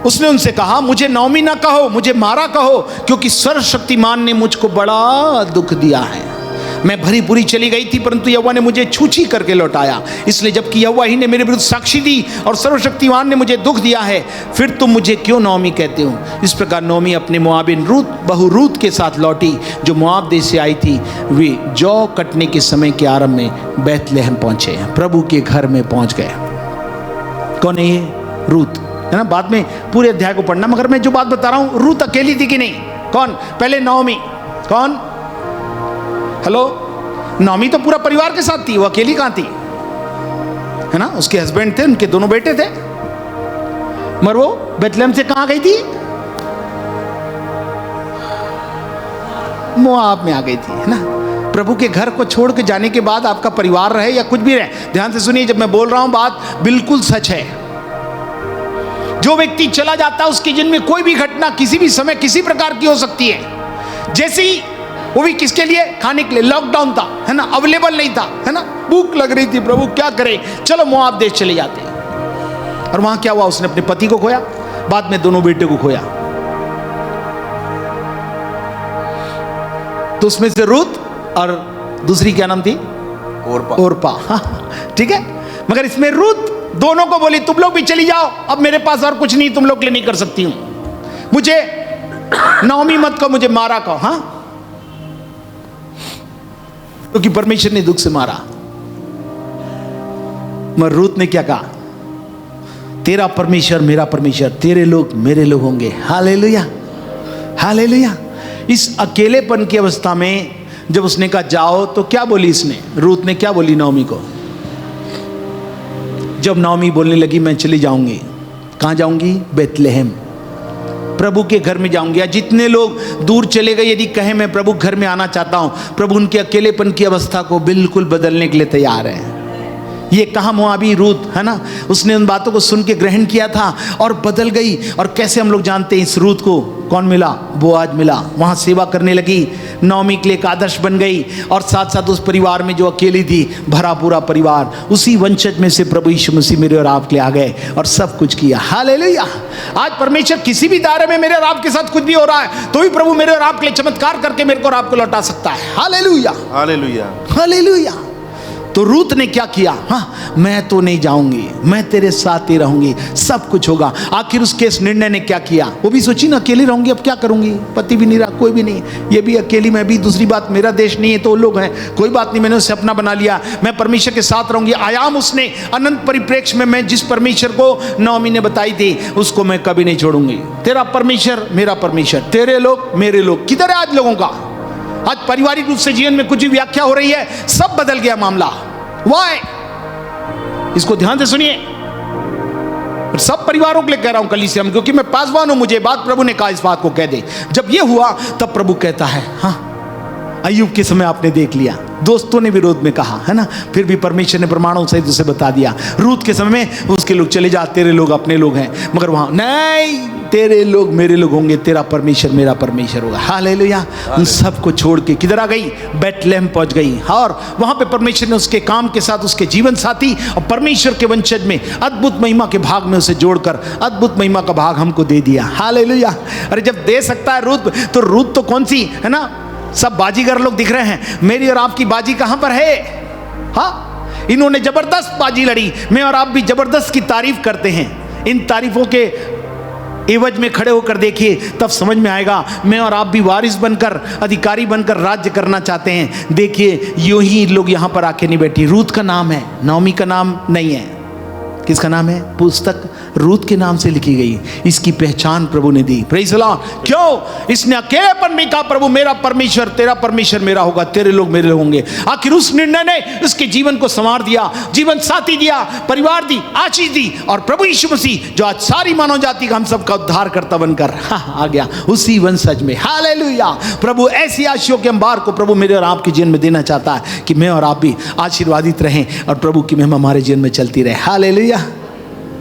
Speaker 1: उसने उनसे कहा, मुझे नौमी ना कहो, मुझे मारा कहो, क्योंकि सर्वशक्तिमान ने मुझको बड़ा दुख दिया है। मैं भरी पूरी चली गई थी, परंतु यहोवा ने मुझे छूछी करके लौटाया। इसलिए जबकि यहोवा ही ने मेरे विरुद्ध साक्षी दी और सर्वशक्तिमान ने मुझे दुख दिया है, फिर तुम मुझे क्यों नौमी कहते हो? इस प्रकार नौमी अपने मोआबिन बहू रूत के साथ लौटी, जो मोआब देश से आई थी। वे जौ कटने के समय के आरंभ में बैतलहम पहुंचे, प्रभु के घर में पहुंच गए। कौन है ये? रूत, है ना। बाद में पूरे अध्याय को पढ़ना, मगर मैं जो बात बता रहा हूं, रूत अकेली थी कि नहीं? कौन? पहले नौमी। कौन? हेलो, नौमी तो पूरा परिवार के साथ थी, वो अकेली कहां थी? है ना। उसके हस्बैंड थे, उनके दोनों बेटे थे, मगर वो बैतलहम से कहां गई थी? मोआब में आ गई थी, है ना। प्रभु के घर को छोड़ के जाने के बाद आपका परिवार रहे या कुछ भी रहे, ध्यान से सुनिए, जब मैं बोल रहा हूं बात बिल्कुल सच है। जो व्यक्ति चला जाता है उसके जिन में कोई भी घटना किसी भी समय किसी प्रकार की हो सकती है। जैसे ही वो भी किसके लिए? खाने के लिए। लॉकडाउन था, है ना, अवेलेबल नहीं था, है ना, भूख लग रही थी, प्रभु क्या करें, चलो मोआब देश चले जाते हैं। और वहां क्या हुआ? उसने अपने पति को खोया, बाद में दोनों बेटे को खोया। तो उसमें से रूत और दूसरी क्या नाम थी? ओरपा। ठीक है। मगर इसमें रूत दोनों को बोली, तुम लोग भी चली जाओ, अब मेरे पास और कुछ नहीं, तुम लोग के लिए नहीं कर सकती हूं, मुझे नौमी मत कहो, मुझे मारा कहो। हाँ, क्योंकि परमेश्वर ने दुख से मारा। मगर रूत ने क्या कहा? तेरा परमेश्वर मेरा परमेश्वर, तेरे लोग मेरे लोग होंगे। Hallelujah, hallelujah. इस अकेलेपन की अवस्था में जब उसने कहा जाओ, तो क्या बोली इसने? रूत ने क्या बोली नौमी को? जब नौमी बोलने लगी, मैं चली जाऊंगी, कहां जाऊंगी? बैतलहम, प्रभु के घर में जाऊंगी। या जितने लोग दूर चले गए, यदि कहें मैं प्रभु घर में आना चाहता हूं, प्रभु उनके अकेलेपन की अवस्था को बिल्कुल बदलने के लिए तैयार है। ये कहा मोआबी रूत, है ना, उसने उन बातों को सुन के ग्रहण किया था और बदल गई। और कैसे हम लोग जानते हैं? इस रूत को कौन मिला? बोआज मिला। वहां सेवा करने लगी, नौमी के लिए एक आदर्श बन गई। और साथ साथ उस परिवार में जो अकेली थी, भरा पूरा परिवार, उसी वंशज में से प्रभु यीशु मसीह मेरे और आपके लिए आ गए और सब कुछ किया। हालेलुया। आज परमेश्वर किसी भी दायरे में मेरे और आपके साथ कुछ भी हो रहा है, तो भी प्रभु मेरे और आपके लिए चमत्कार करके मेरे को और आपको लौटा सकता है। Hallelujah,
Speaker 2: hallelujah,
Speaker 1: hallelujah. तो रूत ने क्या किया? हाँ, मैं तो नहीं जाऊंगी, मैं तेरे साथ ही रहूंगी, सब कुछ होगा। आखिर उसके इस निर्णय ने क्या किया? वो भी सोची ना, अकेली रहूंगी, अब क्या करूंगी, पति भी नहीं रहा, कोई भी नहीं, ये भी अकेली, मैं भी। दूसरी बात, मेरा देश नहीं है तो लोग हैं, कोई बात नहीं, मैंने उसे अपना बना लिया, मैं परमेश्वर के साथ रहूंगी। आयाम उसने अनंत परिप्रेक्ष्य में, मैं जिस परमेश्वर को नौमी ने बताई थी, उसको मैं कभी नहीं छोड़ूंगी। तेरा परमेश्वर मेरा परमेश्वर, तेरे लोग मेरे लोग। किधर है आज लोगों का? आज पारिवारिक रूप से जीवन में कुछ भी व्याख्या हो रही है, सब बदल गया मामला। वाई? इसको ध्यान से सुनिए, सब परिवारों के लिए कह रहा हूं कलीसिया में, क्योंकि मैं पासवान हूं, मुझे बात प्रभु ने कहा इस बात को कह दे। जब ये हुआ तब प्रभु कहता है, हाँ, अय्यूब के समय आपने देख लिया, दोस्तों ने विरोध में कहा, है ना, फिर भी परमेश्वर ने प्रमाणों सहित उसे बता दिया। रूत के समय में उसके लोग चले जा, तेरे लोग अपने लोग हैं, मगर वहां नहीं, तेरे लोग मेरे लोग होंगे, तेरा परमेश्वर मेरा परमेश्वर होगा। हालेलुया। उन सबको छोड़ के किधर आ गई? बैतलहम पहुंच गई। और वहां पे परमेश्वर ने उसके काम के साथ उसके जीवन साथी और परमेश्वर के वंशज में अद्भुत महिमा के भाग में उसे जोड़कर अद्भुत महिमा का भाग हमको दे दिया। हालेलुया। अरे जब दे सकता है रूत, तो रूत तो कौन सी, है ना, सब बाजीगर लोग दिख रहे हैं, मेरी और आपकी बाजी कहां पर है? हाँ, इन्होंने जबरदस्त बाजी लड़ी, मैं और आप भी जबरदस्त की तारीफ करते हैं। इन तारीफों के एवज में खड़े होकर देखिए, तब समझ में आएगा, मैं और आप भी वारिस बनकर, अधिकारी बनकर राज्य करना चाहते हैं। देखिए, यूं ही लोग यहां पर आके नहीं बैठी। रूत का नाम है, नौमी का नाम नहीं है। किसका नाम है? पुस्तक रूत के नाम से लिखी गई। इसकी पहचान प्रभु ने दी। Praise the Lord. क्यों? इसने अकेलेपन में कहा प्रभु मेरा परमेश्वर तेरा परमेश्वर मेरा होगा, तेरे लोग मेरे होंगे। आखिर उस निर्णय ने उसके जीवन को संवार दिया, जीवन साथी दिया, परिवार दी, आशीष दी, और प्रभु यीशु मसीह जो आज सारी मानव जाति का हम सबका उद्धारकर्ता बनकर आ गया उसी वंशज में। हालेलुया। प्रभु ऐसी आशीषों के अंबार को प्रभु मेरे और आपके जीवन में देना चाहता है कि मैं और आप भी आशीर्वादित रहें और प्रभु की महिमा हमारे जीवन में चलती रहे। Hallelujah,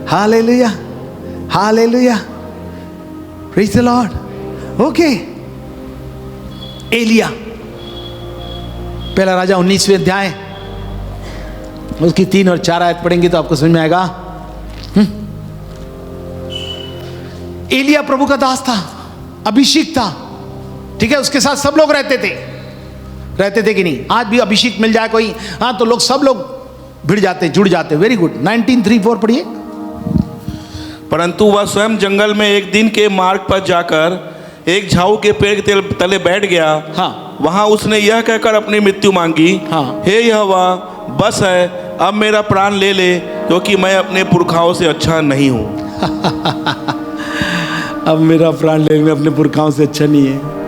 Speaker 1: hallelujah, hallelujah. Praise the Lord. Okay, एलिया, पहला राजा 19वें अध्याय उसकी 3 और 4 आयत पढ़ेंगे तो आपको समझ में आएगा। एलिया प्रभु का दास था, अभिषेक था, ठीक है। उसके साथ सब लोग रहते थे कि नहीं? आज भी अभिषेक मिल जाए कोई, हाँ, तो लोग सब लोग भिड़ जाते, जुड़ जाते। Very good. 19:3-4 पढ़िए।
Speaker 2: परंतु वह स्वयं जंगल में एक दिन के मार्ग पर जाकर एक झाऊ के पेड़ के तले बैठ गया।
Speaker 1: हाँ।
Speaker 2: वहां उसने यह कहकर अपनी मृत्यु मांगी,
Speaker 1: हाँ।
Speaker 2: हे यहोवा, बस है, अब मेरा प्राण ले ले, क्योंकि मैं अपने पुरखाओं से अच्छा नहीं हूं।
Speaker 1: अब मेरा प्राण ले, मैं अपने पुरखाओं से अच्छा नहीं है।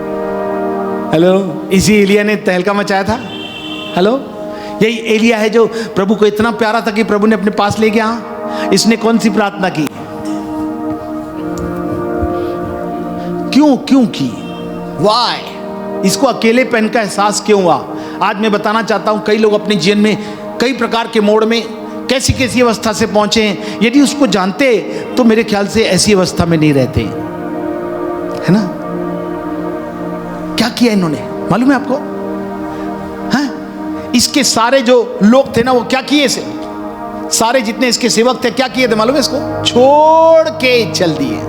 Speaker 1: हेलो, इसी एलिया ने तहलका मचाया था। हेलो, यही एलिया है जो प्रभु को इतना प्यारा था कि प्रभु ने अपने पास ले गया। इसने कौन सी प्रार्थना की? क्यों की? वाई? इसको अकेलेपन का एहसास क्यों हुआ? आज मैं बताना चाहता हूं, कई लोग अपने जीवन में कई प्रकार के मोड़ में कैसी कैसी अवस्था से पहुंचे हैं। यदि उसको जानते तो मेरे ख्याल से ऐसी अवस्था में नहीं रहते, है ना? क्या किया इन्होंने मालूम है आपको? हाँ? इसके सारे जो लोग थे ना, वो क्या किए? से सारे जितने इसके सेवक थे क्या किए थे मालूम है? इसको छोड़ के चल दिए।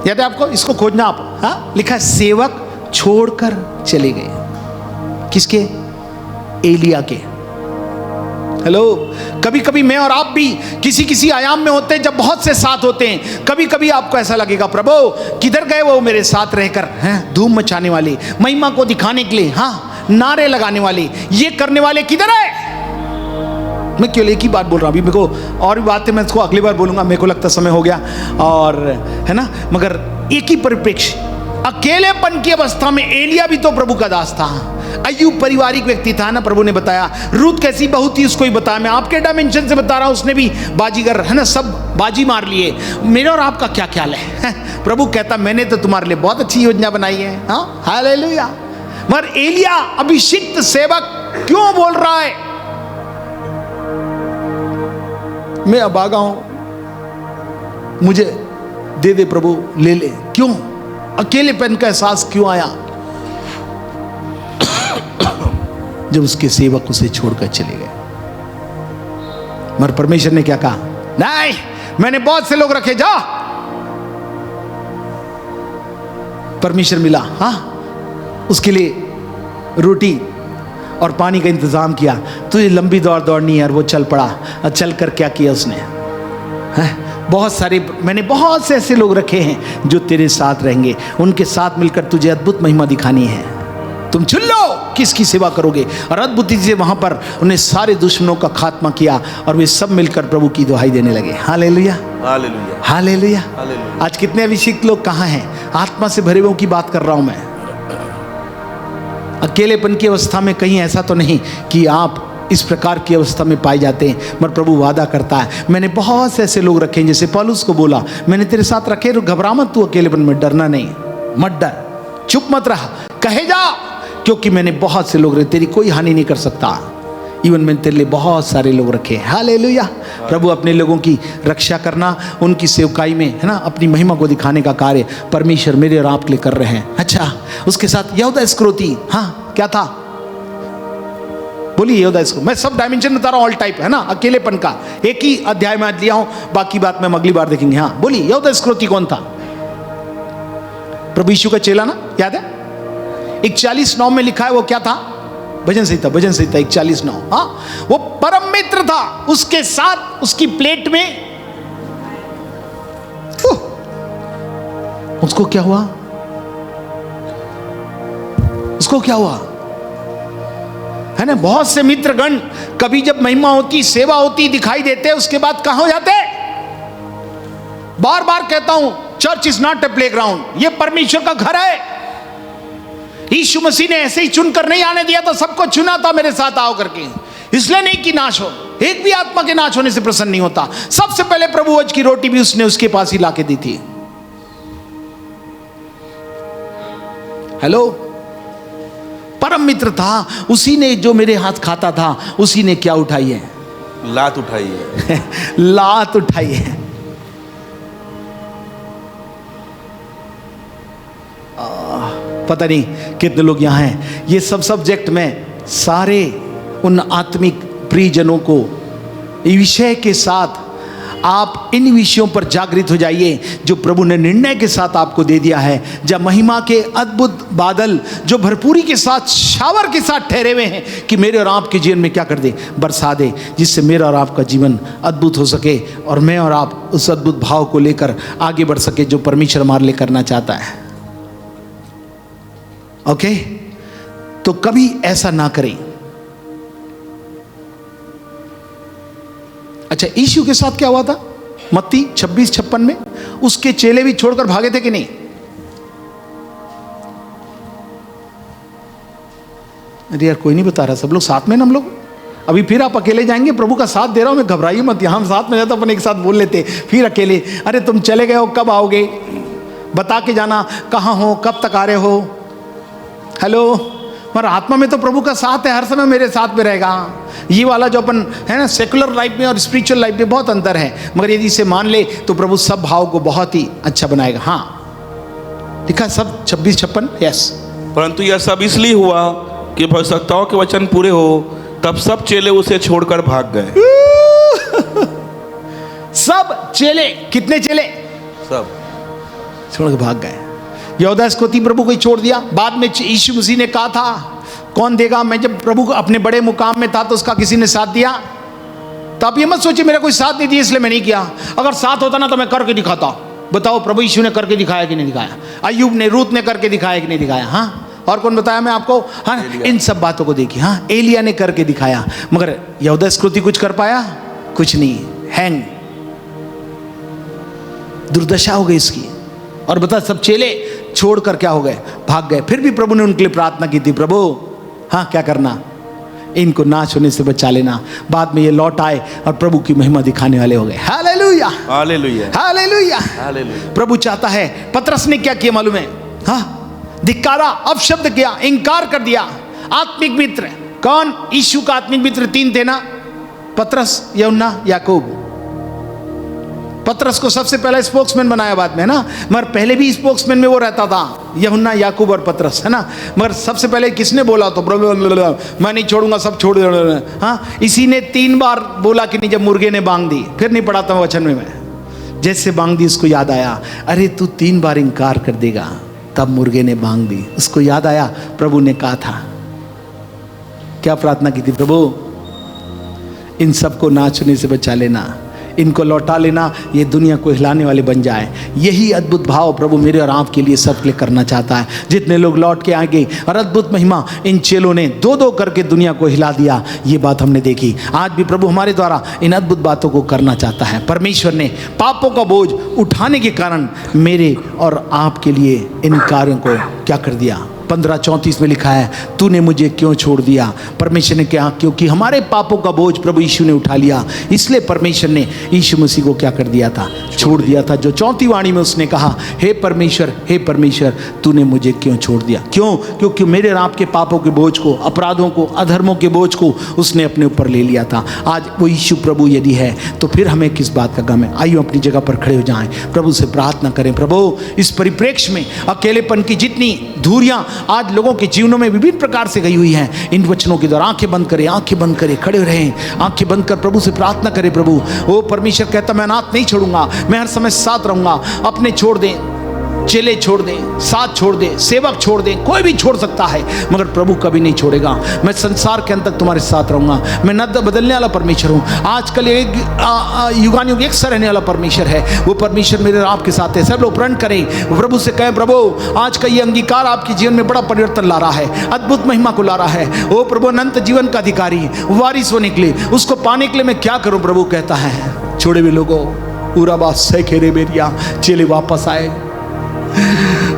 Speaker 1: याद है आपको? इसको खोजना आप। हाँ, लिखा है सेवक छोड़कर चले गए। किसके? एलिया के। हेलो, कभी कभी मैं और आप भी किसी किसी आयाम में होते हैं जब बहुत से साथ होते हैं। कभी कभी आपको ऐसा लगेगा प्रभु किधर गए वो मेरे साथ रहकर, हैं, धूम मचाने वाले, महिमा को दिखाने के लिए, हाँ, नारे लगाने वाले, ये करने वाले किधर है? मैं केवल एक ही बात बोल रहा हूँ। अभी मेरे को और भी बातें मैं इसको अगली बार बोलूंगा, मेरे को लगता समय हो गया, और है ना, मगर एक ही परिप्रेक्ष्य, अकेलेपन की अवस्था में एलिया भी तो प्रभु का दास था। अय्यूब पारिवारिक व्यक्ति था ना, प्रभु ने बताया। रूत कैसी बहू थी उसको ही बताया। मैं आपके डायमेंशन से बता रहा हूं, उसने भी बाजीगर, है ना, सब बाजी मार लिए। मेरा और आपका क्या ख्याल है? प्रभु कहता मैंने तो तुम्हारे लिए बहुत अच्छी योजना बनाई है। हाँ, हालेलुया। मगर एलिया अभिषिक्त सेवक क्यों बोल रहा है मैं अभागा हूं, मुझे दे दे प्रभु, ले ले? क्यों? अकेलेपन का एहसास क्यों आया जब उसके सेवक उसे छोड़कर चले गए? मगर परमेश्वर ने क्या कहा? नहीं, मैंने बहुत से लोग रखे, जा। परमेश्वर मिला, हाँ, उसके लिए रोटी और पानी का इंतजाम किया। तुझे लंबी दौड़ दौड़नी है, और वो चल पड़ा। और चल कर क्या किया उसने? बहुत सारे, मैंने बहुत से ऐसे लोग रखे हैं जो तेरे साथ रहेंगे, उनके साथ मिलकर तुझे अद्भुत महिमा दिखानी है। तुम चुन लो किसकी सेवा करोगे। और अद्भुत से वहां पर उन्हें सारे दुश्मनों का खात्मा किया, और वे सब मिलकर प्रभु की दुहाई देने लगे। Hallelujah,
Speaker 2: hallelujah,
Speaker 1: hallelujah.
Speaker 2: हालेलुया।
Speaker 1: आज कितने अभिषेक लोग कहाँ हैं? आत्मा से भरे हुए की बात कर रहा हूं मैं। अकेलेपन की अवस्था में कहीं ऐसा तो नहीं कि आप इस प्रकार की अवस्था में पाए जाते हैं, मगर प्रभु वादा करता है, मैंने बहुत से ऐसे लोग रखे हैं, जैसे पौलुस को बोला, मैंने तेरे साथ रखे, घबरा मत तू अकेलेपन में, डरना नहीं, मत डर, चुप मत रहा, कहे जा, क्योंकि मैंने बहुत से लोग रखे, तेरी कोई हानि नहीं कर सकता। इवन मैंने तेरे लिए बहुत सारे लोग रखे। हालेलुया। प्रभु अपने लोगों की रक्षा करना, उनकी सेवकाई में, है ना, अपनी महिमा को दिखाने का कार्य परमेश्वर मेरे और आपके लिए कर रहे हैं। अच्छा, उसके साथ यहूदा इस्करियोती, हाँ, क्या था? बोलिए यहूदा इस्करियोती। मैं सब डायमेंशन बता रहा हूं, ऑल टाइप, है ना, अकेलेपन का। एक ही अध्याय में आज लिया हूं, बाकी बात में हम अगली बार देखेंगे। हाँ, बोलिए यहूदा इस्करियोती कौन था? प्रभु यीशु का चेला ना, याद है? 41:9 में लिखा है, वो क्या था? भजन संहिता 41:9। हाँ, वो परम मित्र था, उसके साथ उसकी प्लेट में उसको क्या हुआ? उसको क्या हुआ? है ना। बहुत से मित्रगण कभी जब महिमा होती, सेवा होती, दिखाई देते, उसके बाद कहां हो जाते? बार बार कहता हूं, church is not a playground, ये परमेश्वर का घर है। यीशु मसीह ने ऐसे ही चुनकर नहीं आने दिया था, सबको चुना था मेरे साथ आओ करके, इसलिए नहीं कि नाश हो। एक भी आत्मा के नाश होने से प्रसन्न नहीं होता। सबसे पहले प्रभु आज की रोटी भी उसने उसके पास ही लाके दी थी। हेलो, परम मित्र था, उसी ने जो मेरे हाथ खाता था, उसी ने क्या उठाई है?
Speaker 2: लात उठाई है।
Speaker 1: लात उठाई है। पता नहीं कितने लोग यहां हैं, ये सब सब्जेक्ट में सारे उन आत्मिक प्रियजनों को विषय के साथ आप इन विषयों पर जागृत हो जाइए जो प्रभु ने निर्णय के साथ आपको दे दिया है। जब महिमा के अद्भुत बादल जो भरपूरी के साथ, शावर के साथ ठहरे हुए हैं कि मेरे और आपके जीवन में क्या कर दे, बरसा दे, जिससे मेरा और आपका जीवन अद्भुत हो सके और मैं और आप उस अद्भुत भाव को लेकर आगे बढ़ सके जो परमेश्वर हमारे लिए करना चाहता है। ओके, तो कभी ऐसा ना करें। अच्छा, यीशु के साथ क्या हुआ था? मत्ती 26-56 में उसके चेले भी छोड़कर भागे थे कि नहीं? अरे यार, कोई नहीं बता रहा, सब लोग साथ में ना हम लोग। अभी फिर आप अकेले जाएंगे, प्रभु का साथ दे रहा हूं मैं, घबराइए मत। यहां हम साथ में जाते अपन एक साथ बोल लेते, फिर अकेले, अरे तुम चले गए हो, कब आओगे? बता के जाना कहां हो, कब तक आ रहे हो। हेलो, पर आत्मा में तो प्रभु का साथ है, हर समय मेरे साथ में रहेगा। ये वाला जो अपन है ना, सेकुलर लाइफ में और स्पिरिचुअल लाइफ में बहुत अंतर है, मगर यदि इसे मान ले तो प्रभु सब भाव को बहुत ही अच्छा बनाएगा। हाँ, लिखा सब 26-56, यस।
Speaker 2: परंतु यह सब इसलिए हुआ कि भविष्यवक्ताओं के वचन पूरे हो, तब सब चेले उसे छोड़कर भाग गए। सब चेले, कितने चेले? सब
Speaker 1: छोड़ के भाग गए। यहूदा इस्करियोती प्रभु को ही छोड़ दिया। बाद में यीशु मसीह ने कहा था, कौन देगा? मैं जब प्रभु को अपने बड़े मुकाम में था तो उसका किसी ने साथ दिया? तो आप ये मत सोचिए मेरा कोई साथ नहीं दिया इसलिए मैं नहीं किया। अगर साथ होता ना तो मैं करके दिखाता। बताओ, प्रभु यीशु ने करके दिखाया कि नहीं दिखाया? अय्यूब ने, रूत ने करके दिखाया कि नहीं दिखाया? हाँ, और कौन बताया मैं आपको? हाँ, इन सब बातों को देखिए। हाँ, एलिया ने करके दिखाया, मगर यहूदा इस्करियोती कुछ कर पाया? कुछ नहीं। हैंग, दुर्दशा हो गई इसकी। और बता, सब चेले छोड़कर क्या हो गए? भाग गए। फिर भी प्रभु ने उनके लिए प्रार्थना की थी, प्रभु हाँ क्या करना, इनको नाश होने से बचा लेना। बाद में ये लौट आए और प्रभु की महिमा दिखाने वाले हो गए। Hallelujah,
Speaker 2: hallelujah,
Speaker 1: hallelujah,
Speaker 2: hallelujah.
Speaker 1: प्रभु चाहता है। पतरस ने क्या किया मालूम है? हाँ, धिक्कारा, अपशब्द किया, इंकार कर दिया। आत्मिक मित्र कौन? यीशु का आत्मिक मित्र 3 थे ना, पतरस, यूहन्ना, याकूब। पतरस को सबसे पहला स्पोक्समैन बनाया बाद में, ना, मगर पहले भी स्पोक्समैन में वो रहता था, यूहन्ना, याकूब और पतरस, है ना। मगर सबसे पहले किसने बोला? तो मैं नहीं छोड़ूंगा, सब छोड़ दे। हाँ, इसी ने 3 बार बोला कि नहीं, जब मुर्गे ने बांग दी। फिर नहीं पढ़ा था वचन में मैं, जैसे बांग दी उसको याद आया, अरे तू 3 बार इंकार कर देगा। तब मुर्गे ने बांग दी, उसको याद आया प्रभु ने कहा था। क्या प्रार्थना की थी? प्रभु इन सबको नाश होने से बचा लेना, इनको लौटा लेना, ये दुनिया को हिलाने वाले बन जाए। यही अद्भुत भाव प्रभु मेरे और आपके लिए सबके लिए करना चाहता है। जितने लोग लौट के आएंगे, और अद्भुत महिमा इन चेलों ने 2-2 करके दुनिया को हिला दिया, ये बात हमने देखी। आज भी प्रभु हमारे द्वारा इन अद्भुत बातों को करना चाहता है। परमेश्वर ने पापों का बोझ उठाने के कारण मेरे और आपके लिए इन कार्यों को क्या कर दिया? 15:34 में लिखा है, तूने मुझे क्यों छोड़ दिया? परमेश्वर ने कहा, क्योंकि हमारे पापों का बोझ प्रभु यीशु ने उठा लिया, इसलिए परमेश्वर ने यीशु मसीह को क्या कर दिया था? छोड़ दिया था। जो 4वीं वाणी में उसने कहा, हे परमेश्वर, तूने मुझे क्यों छोड़ दिया? क्यों? क्योंकि मेरे और आपके पापों के बोझ को, अपराधों को, अधर्मों के बोझ को उसने अपने ऊपर ले लिया था। आज वो यीशु प्रभु यदि है तो फिर हमें किस बात का गम है? आइए अपनी जगह पर खड़े हो जाएं, प्रभु से प्रार्थना करें। प्रभु, इस परिप्रेक्ष्य में अकेलेपन की जितनी धूरियां आज लोगों के जीवनों में विभिन्न प्रकार से गई हुई हैं, इन वचनों के द्वारा आंखें बंद करें, खड़े रहें, आंखें बंद कर प्रभु से प्रार्थना करें। प्रभु, वो परमेश्वर कहता मैं अनाथ नहीं छोड़ूंगा, मैं हर समय साथ रहूंगा। अपने छोड़ दें, चेले छोड़ दें, साथ छोड़ दें, सेवक छोड़ दें, कोई भी छोड़ सकता है, मगर प्रभु कभी नहीं छोड़ेगा। मैं संसार के अंत तक तुम्हारे साथ रहूंगा। मैं न बदलने वाला परमेश्वर हूँ। आजकल एक युगानुयुग एक सा रहने वाला परमेश्वर है। वो परमेश्वर मेरे आपके साथ है। सब लोग प्रण करें, प्रभु से कहें, प्रभु आज का ये अंगीकार आपके जीवन में बड़ा परिवर्तन ला रहा है, अद्भुत महिमा को ला रहा है। ओ प्रभु, अनंत जीवन का अधिकारी, वारिस होने के लिए, उसको पाने के लिए मैं क्या करूं? प्रभु कहता है, छोड़े हुए लोगों, उराबा सेखेरे बेरिया, चेले वापस आए।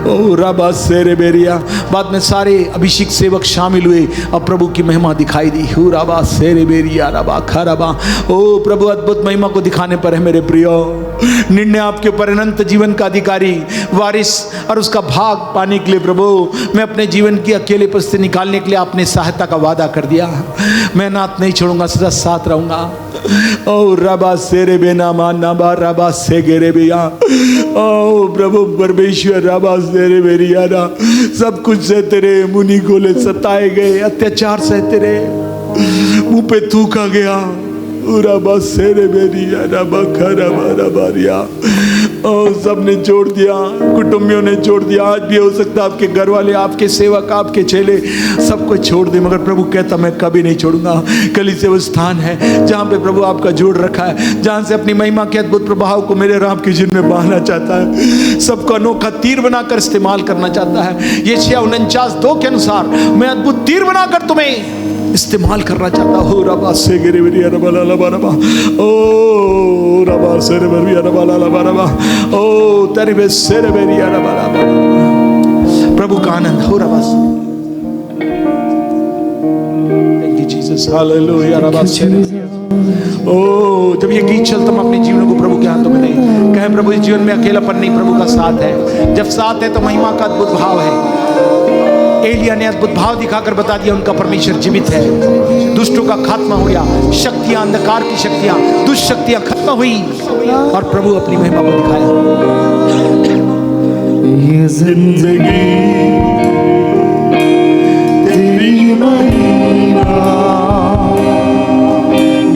Speaker 1: ओ रबा सेरे बेरिया, बाद में सारे अभिषेक सेवक शामिल हुए, अब प्रभु की महिमा दिखाई दी। हु रबा सेरे बेरिया रबा खरबा। ओ प्रभु अद्भुत महिमा को दिखाने पर है मेरे प्रियो। निर्णय आपके ऊपर, अनंत जीवन का अधिकारी, वारिस और उसका भाग पाने के लिए प्रभु मैं अपने जीवन की अकेलेपन से निकालने के लिए आपने सहायता का वादा कर दिया। मैं नाथ नहीं छोड़ूंगा, सदा साथ रहूंगा। ओ रबा सेरे बेना माना बा रबा से गेरे बिया। ओ प्रभु परमेश्वर रबा सेरे बेरिया ना, सब कुछ सहते रहे, मुनि गोले सताए गए, अत्याचार सहते रहे, मुंह पे थूका गया। रबा सेरे बेरिया रबा खरबा रबारिया। और सबने छोड़ दिया, कुटुंबियों ने छोड़ दिया। आज भी हो सकता है आपके घर वाले, आपके सेवक, आपके चेले सबको छोड़ दे, मगर प्रभु कहता मैं कभी नहीं छोड़ूंगा। कलीसिया वो स्थान है जहाँ पे प्रभु आपका जोड़ रखा है, जहाँ से अपनी महिमा के अद्भुत प्रभाव को मेरे राम के जीवन में बहाना चाहता है, सबको अनोखा तीर बनाकर इस्तेमाल करना चाहता है। यशायाह 49:2 के अनुसार मैं अद्भुत तीर बनाकर तुम्हें इस्तेमाल करना चाहता हूँ। रबा से गिरे बिरिया रबा लाला बारबा। ओ रबा से रे बिरिया रबा लाला बारबा। ओ तेरे बे से रे बिरिया रबा लाला। प्रभु का आनंद हो रबा। Thank you Jesus, hallelujah. रबा से ओ जब ये गीत चलता, हम अपने जीवन को प्रभु के हाथों में नहीं कहें, प्रभु इस जीवन में अकेलापन नहीं, प्रभु का साथ है। जब साथ है तो महिमा का अद्भुत भाव है। एलिया ने अद्भुत भाव दिखाकर बता दिया उनका परमेश्वर जीवित है। दुष्टों का खात्मा हो गया, शक्तियां, अंधकार की शक्तियां, दुष्ट शक्तियां खत्म हुई और प्रभु अपनी महिमा को दिखाया। ये जिंदगी तेरी महिमा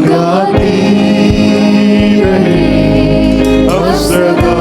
Speaker 1: गाती रहे अब सदा।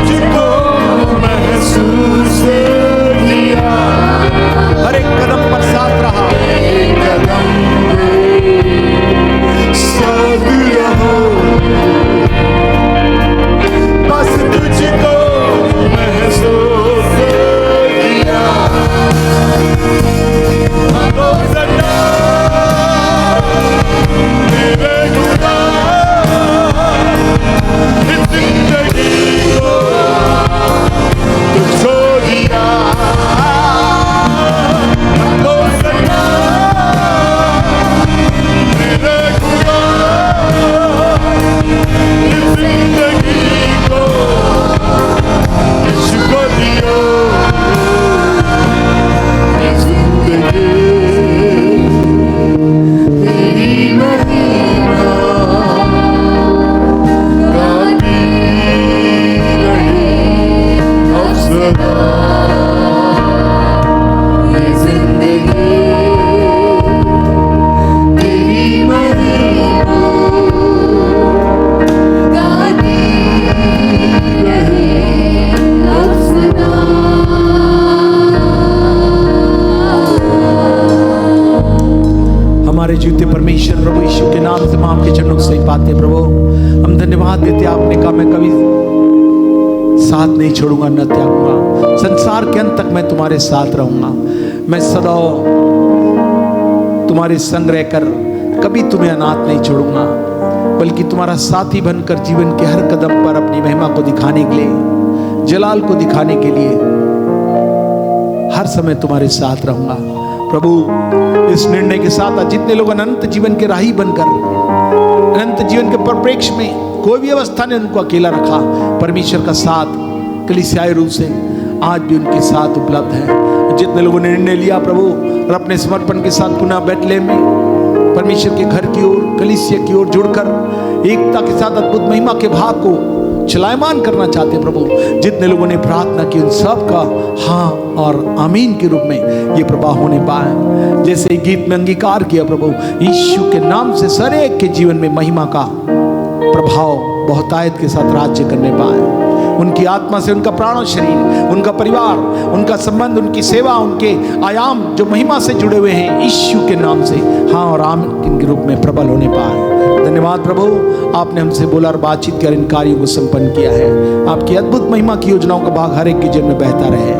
Speaker 3: तुझको महसूस किया,
Speaker 1: हर एक कदम पर साथ रहा,
Speaker 3: कदम साथ रहो, बस तुझको महसूस किया। रोज़ाना मेरे खुदा इस जिंदगी को तुझको दिया। रोज़ाना मेरे खुदा इस जिंदगी को तुझको दिया। जिंदगी तेरी महिमा गाती रहे अब सदा। ये जिंदगी तेरी महिमा गाती रहे अब सदा।
Speaker 1: हमारे जीते परमेश्वर प्रभु यीशु के नाम से हम आपके चरणों से पाते हैं। प्रभु हम धन्यवाद देते, आपने कहा मैं कभी साथ नहीं छोड़ूंगा न त्यागूंगा, संसार के अंत तक मैं तुम्हारे साथ रहूंगा, मैं सदा तुम्हारे संग रहकर कभी तुम्हें अनाथ नहीं छोड़ूंगा, बल्कि तुम्हारा साथी बनकर जीवन के हर कदम पर अपनी महिमा को दिखाने के लिए, जलाल को दिखाने के लिए हर समय तुम्हारे साथ रहूंगा। प्रभु इस निर्णय के साथ आज जितने लोग अनंत जीवन के राही बनकर अनंत जीवन के परिप्रेक्ष्य में कोई भी अवस्था ने उनको अकेला रखा, परमेश्वर का साथ कलीसियाई रूप से आज भी उनके साथ उपलब्ध है। जितने लोगों ने निर्णय लिया प्रभु और अपने समर्पण के साथ पुनः बेथलेहम में परमेश्वर के घर की ओर, कलीसिया की ओर जुड़कर एकता के साथ अद्भुत महिमा के भाग को चलायमान करना चाहते प्रभु, जितने लोगों ने प्रार्थना की उन सब का हाँ और आमीन के रूप में ये प्रभाव होने पाए। जैसे गीत में अंगीकार किया प्रभु, यीशु के नाम से हर एक के जीवन में महिमा का प्रभाव बहुतायत के साथ राज्य करने पाए। उनकी आत्मा से उनका प्राण और शरीर, उनका परिवार, उनका संबंध, उनकी सेवा, उनके आयाम जो महिमा से जुड़े हुए हैं यीशु के नाम से हाँ और आमीन के रूप में प्रबल होने पाए। धन्यवाद प्रभु, आपने हमसे बोला और बातचीत कर इन कार्यों को संपन्न किया है। आपकी अद्भुत महिमा की योजनाओं का भाग हर एक के जीवन में बहता रहे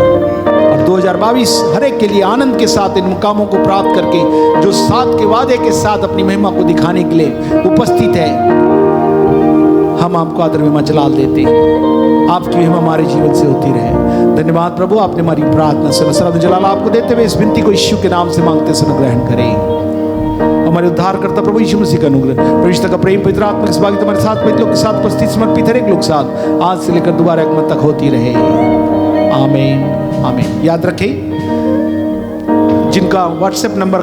Speaker 1: और 2022 हर एक के लिए आनंद के साथ इन मुकामों को प्राप्त करके जो साथ के वादे के साथ अपनी महिमा को दिखाने के लिए उपस्थित है, हम आपको आदर में मजलाल देते हैं। आपकी महिमा हमारे जीवन से होती रहे। धन्यवाद प्रभु, आपने हमारी प्रार्थना से मसरत जलाल आपको देते हुए इस विनती को यीशु के नाम से मांगते समय ग्रहण करें। हमारे उद्धार करता प्रभु यीशु मसीह का अनुग्रह, परिशुद्ध का प्रेम, पवित्र आत्मा की भागी तुम्हारे साथ पवित्र लोग के साथ उपस्थित समर्पित हर एक लोग साथ आज से लेकर दोबारा आगमन तक होती रहे। आमीन आमीन। याद रखें, जिनका व्हाट्सएप नंबर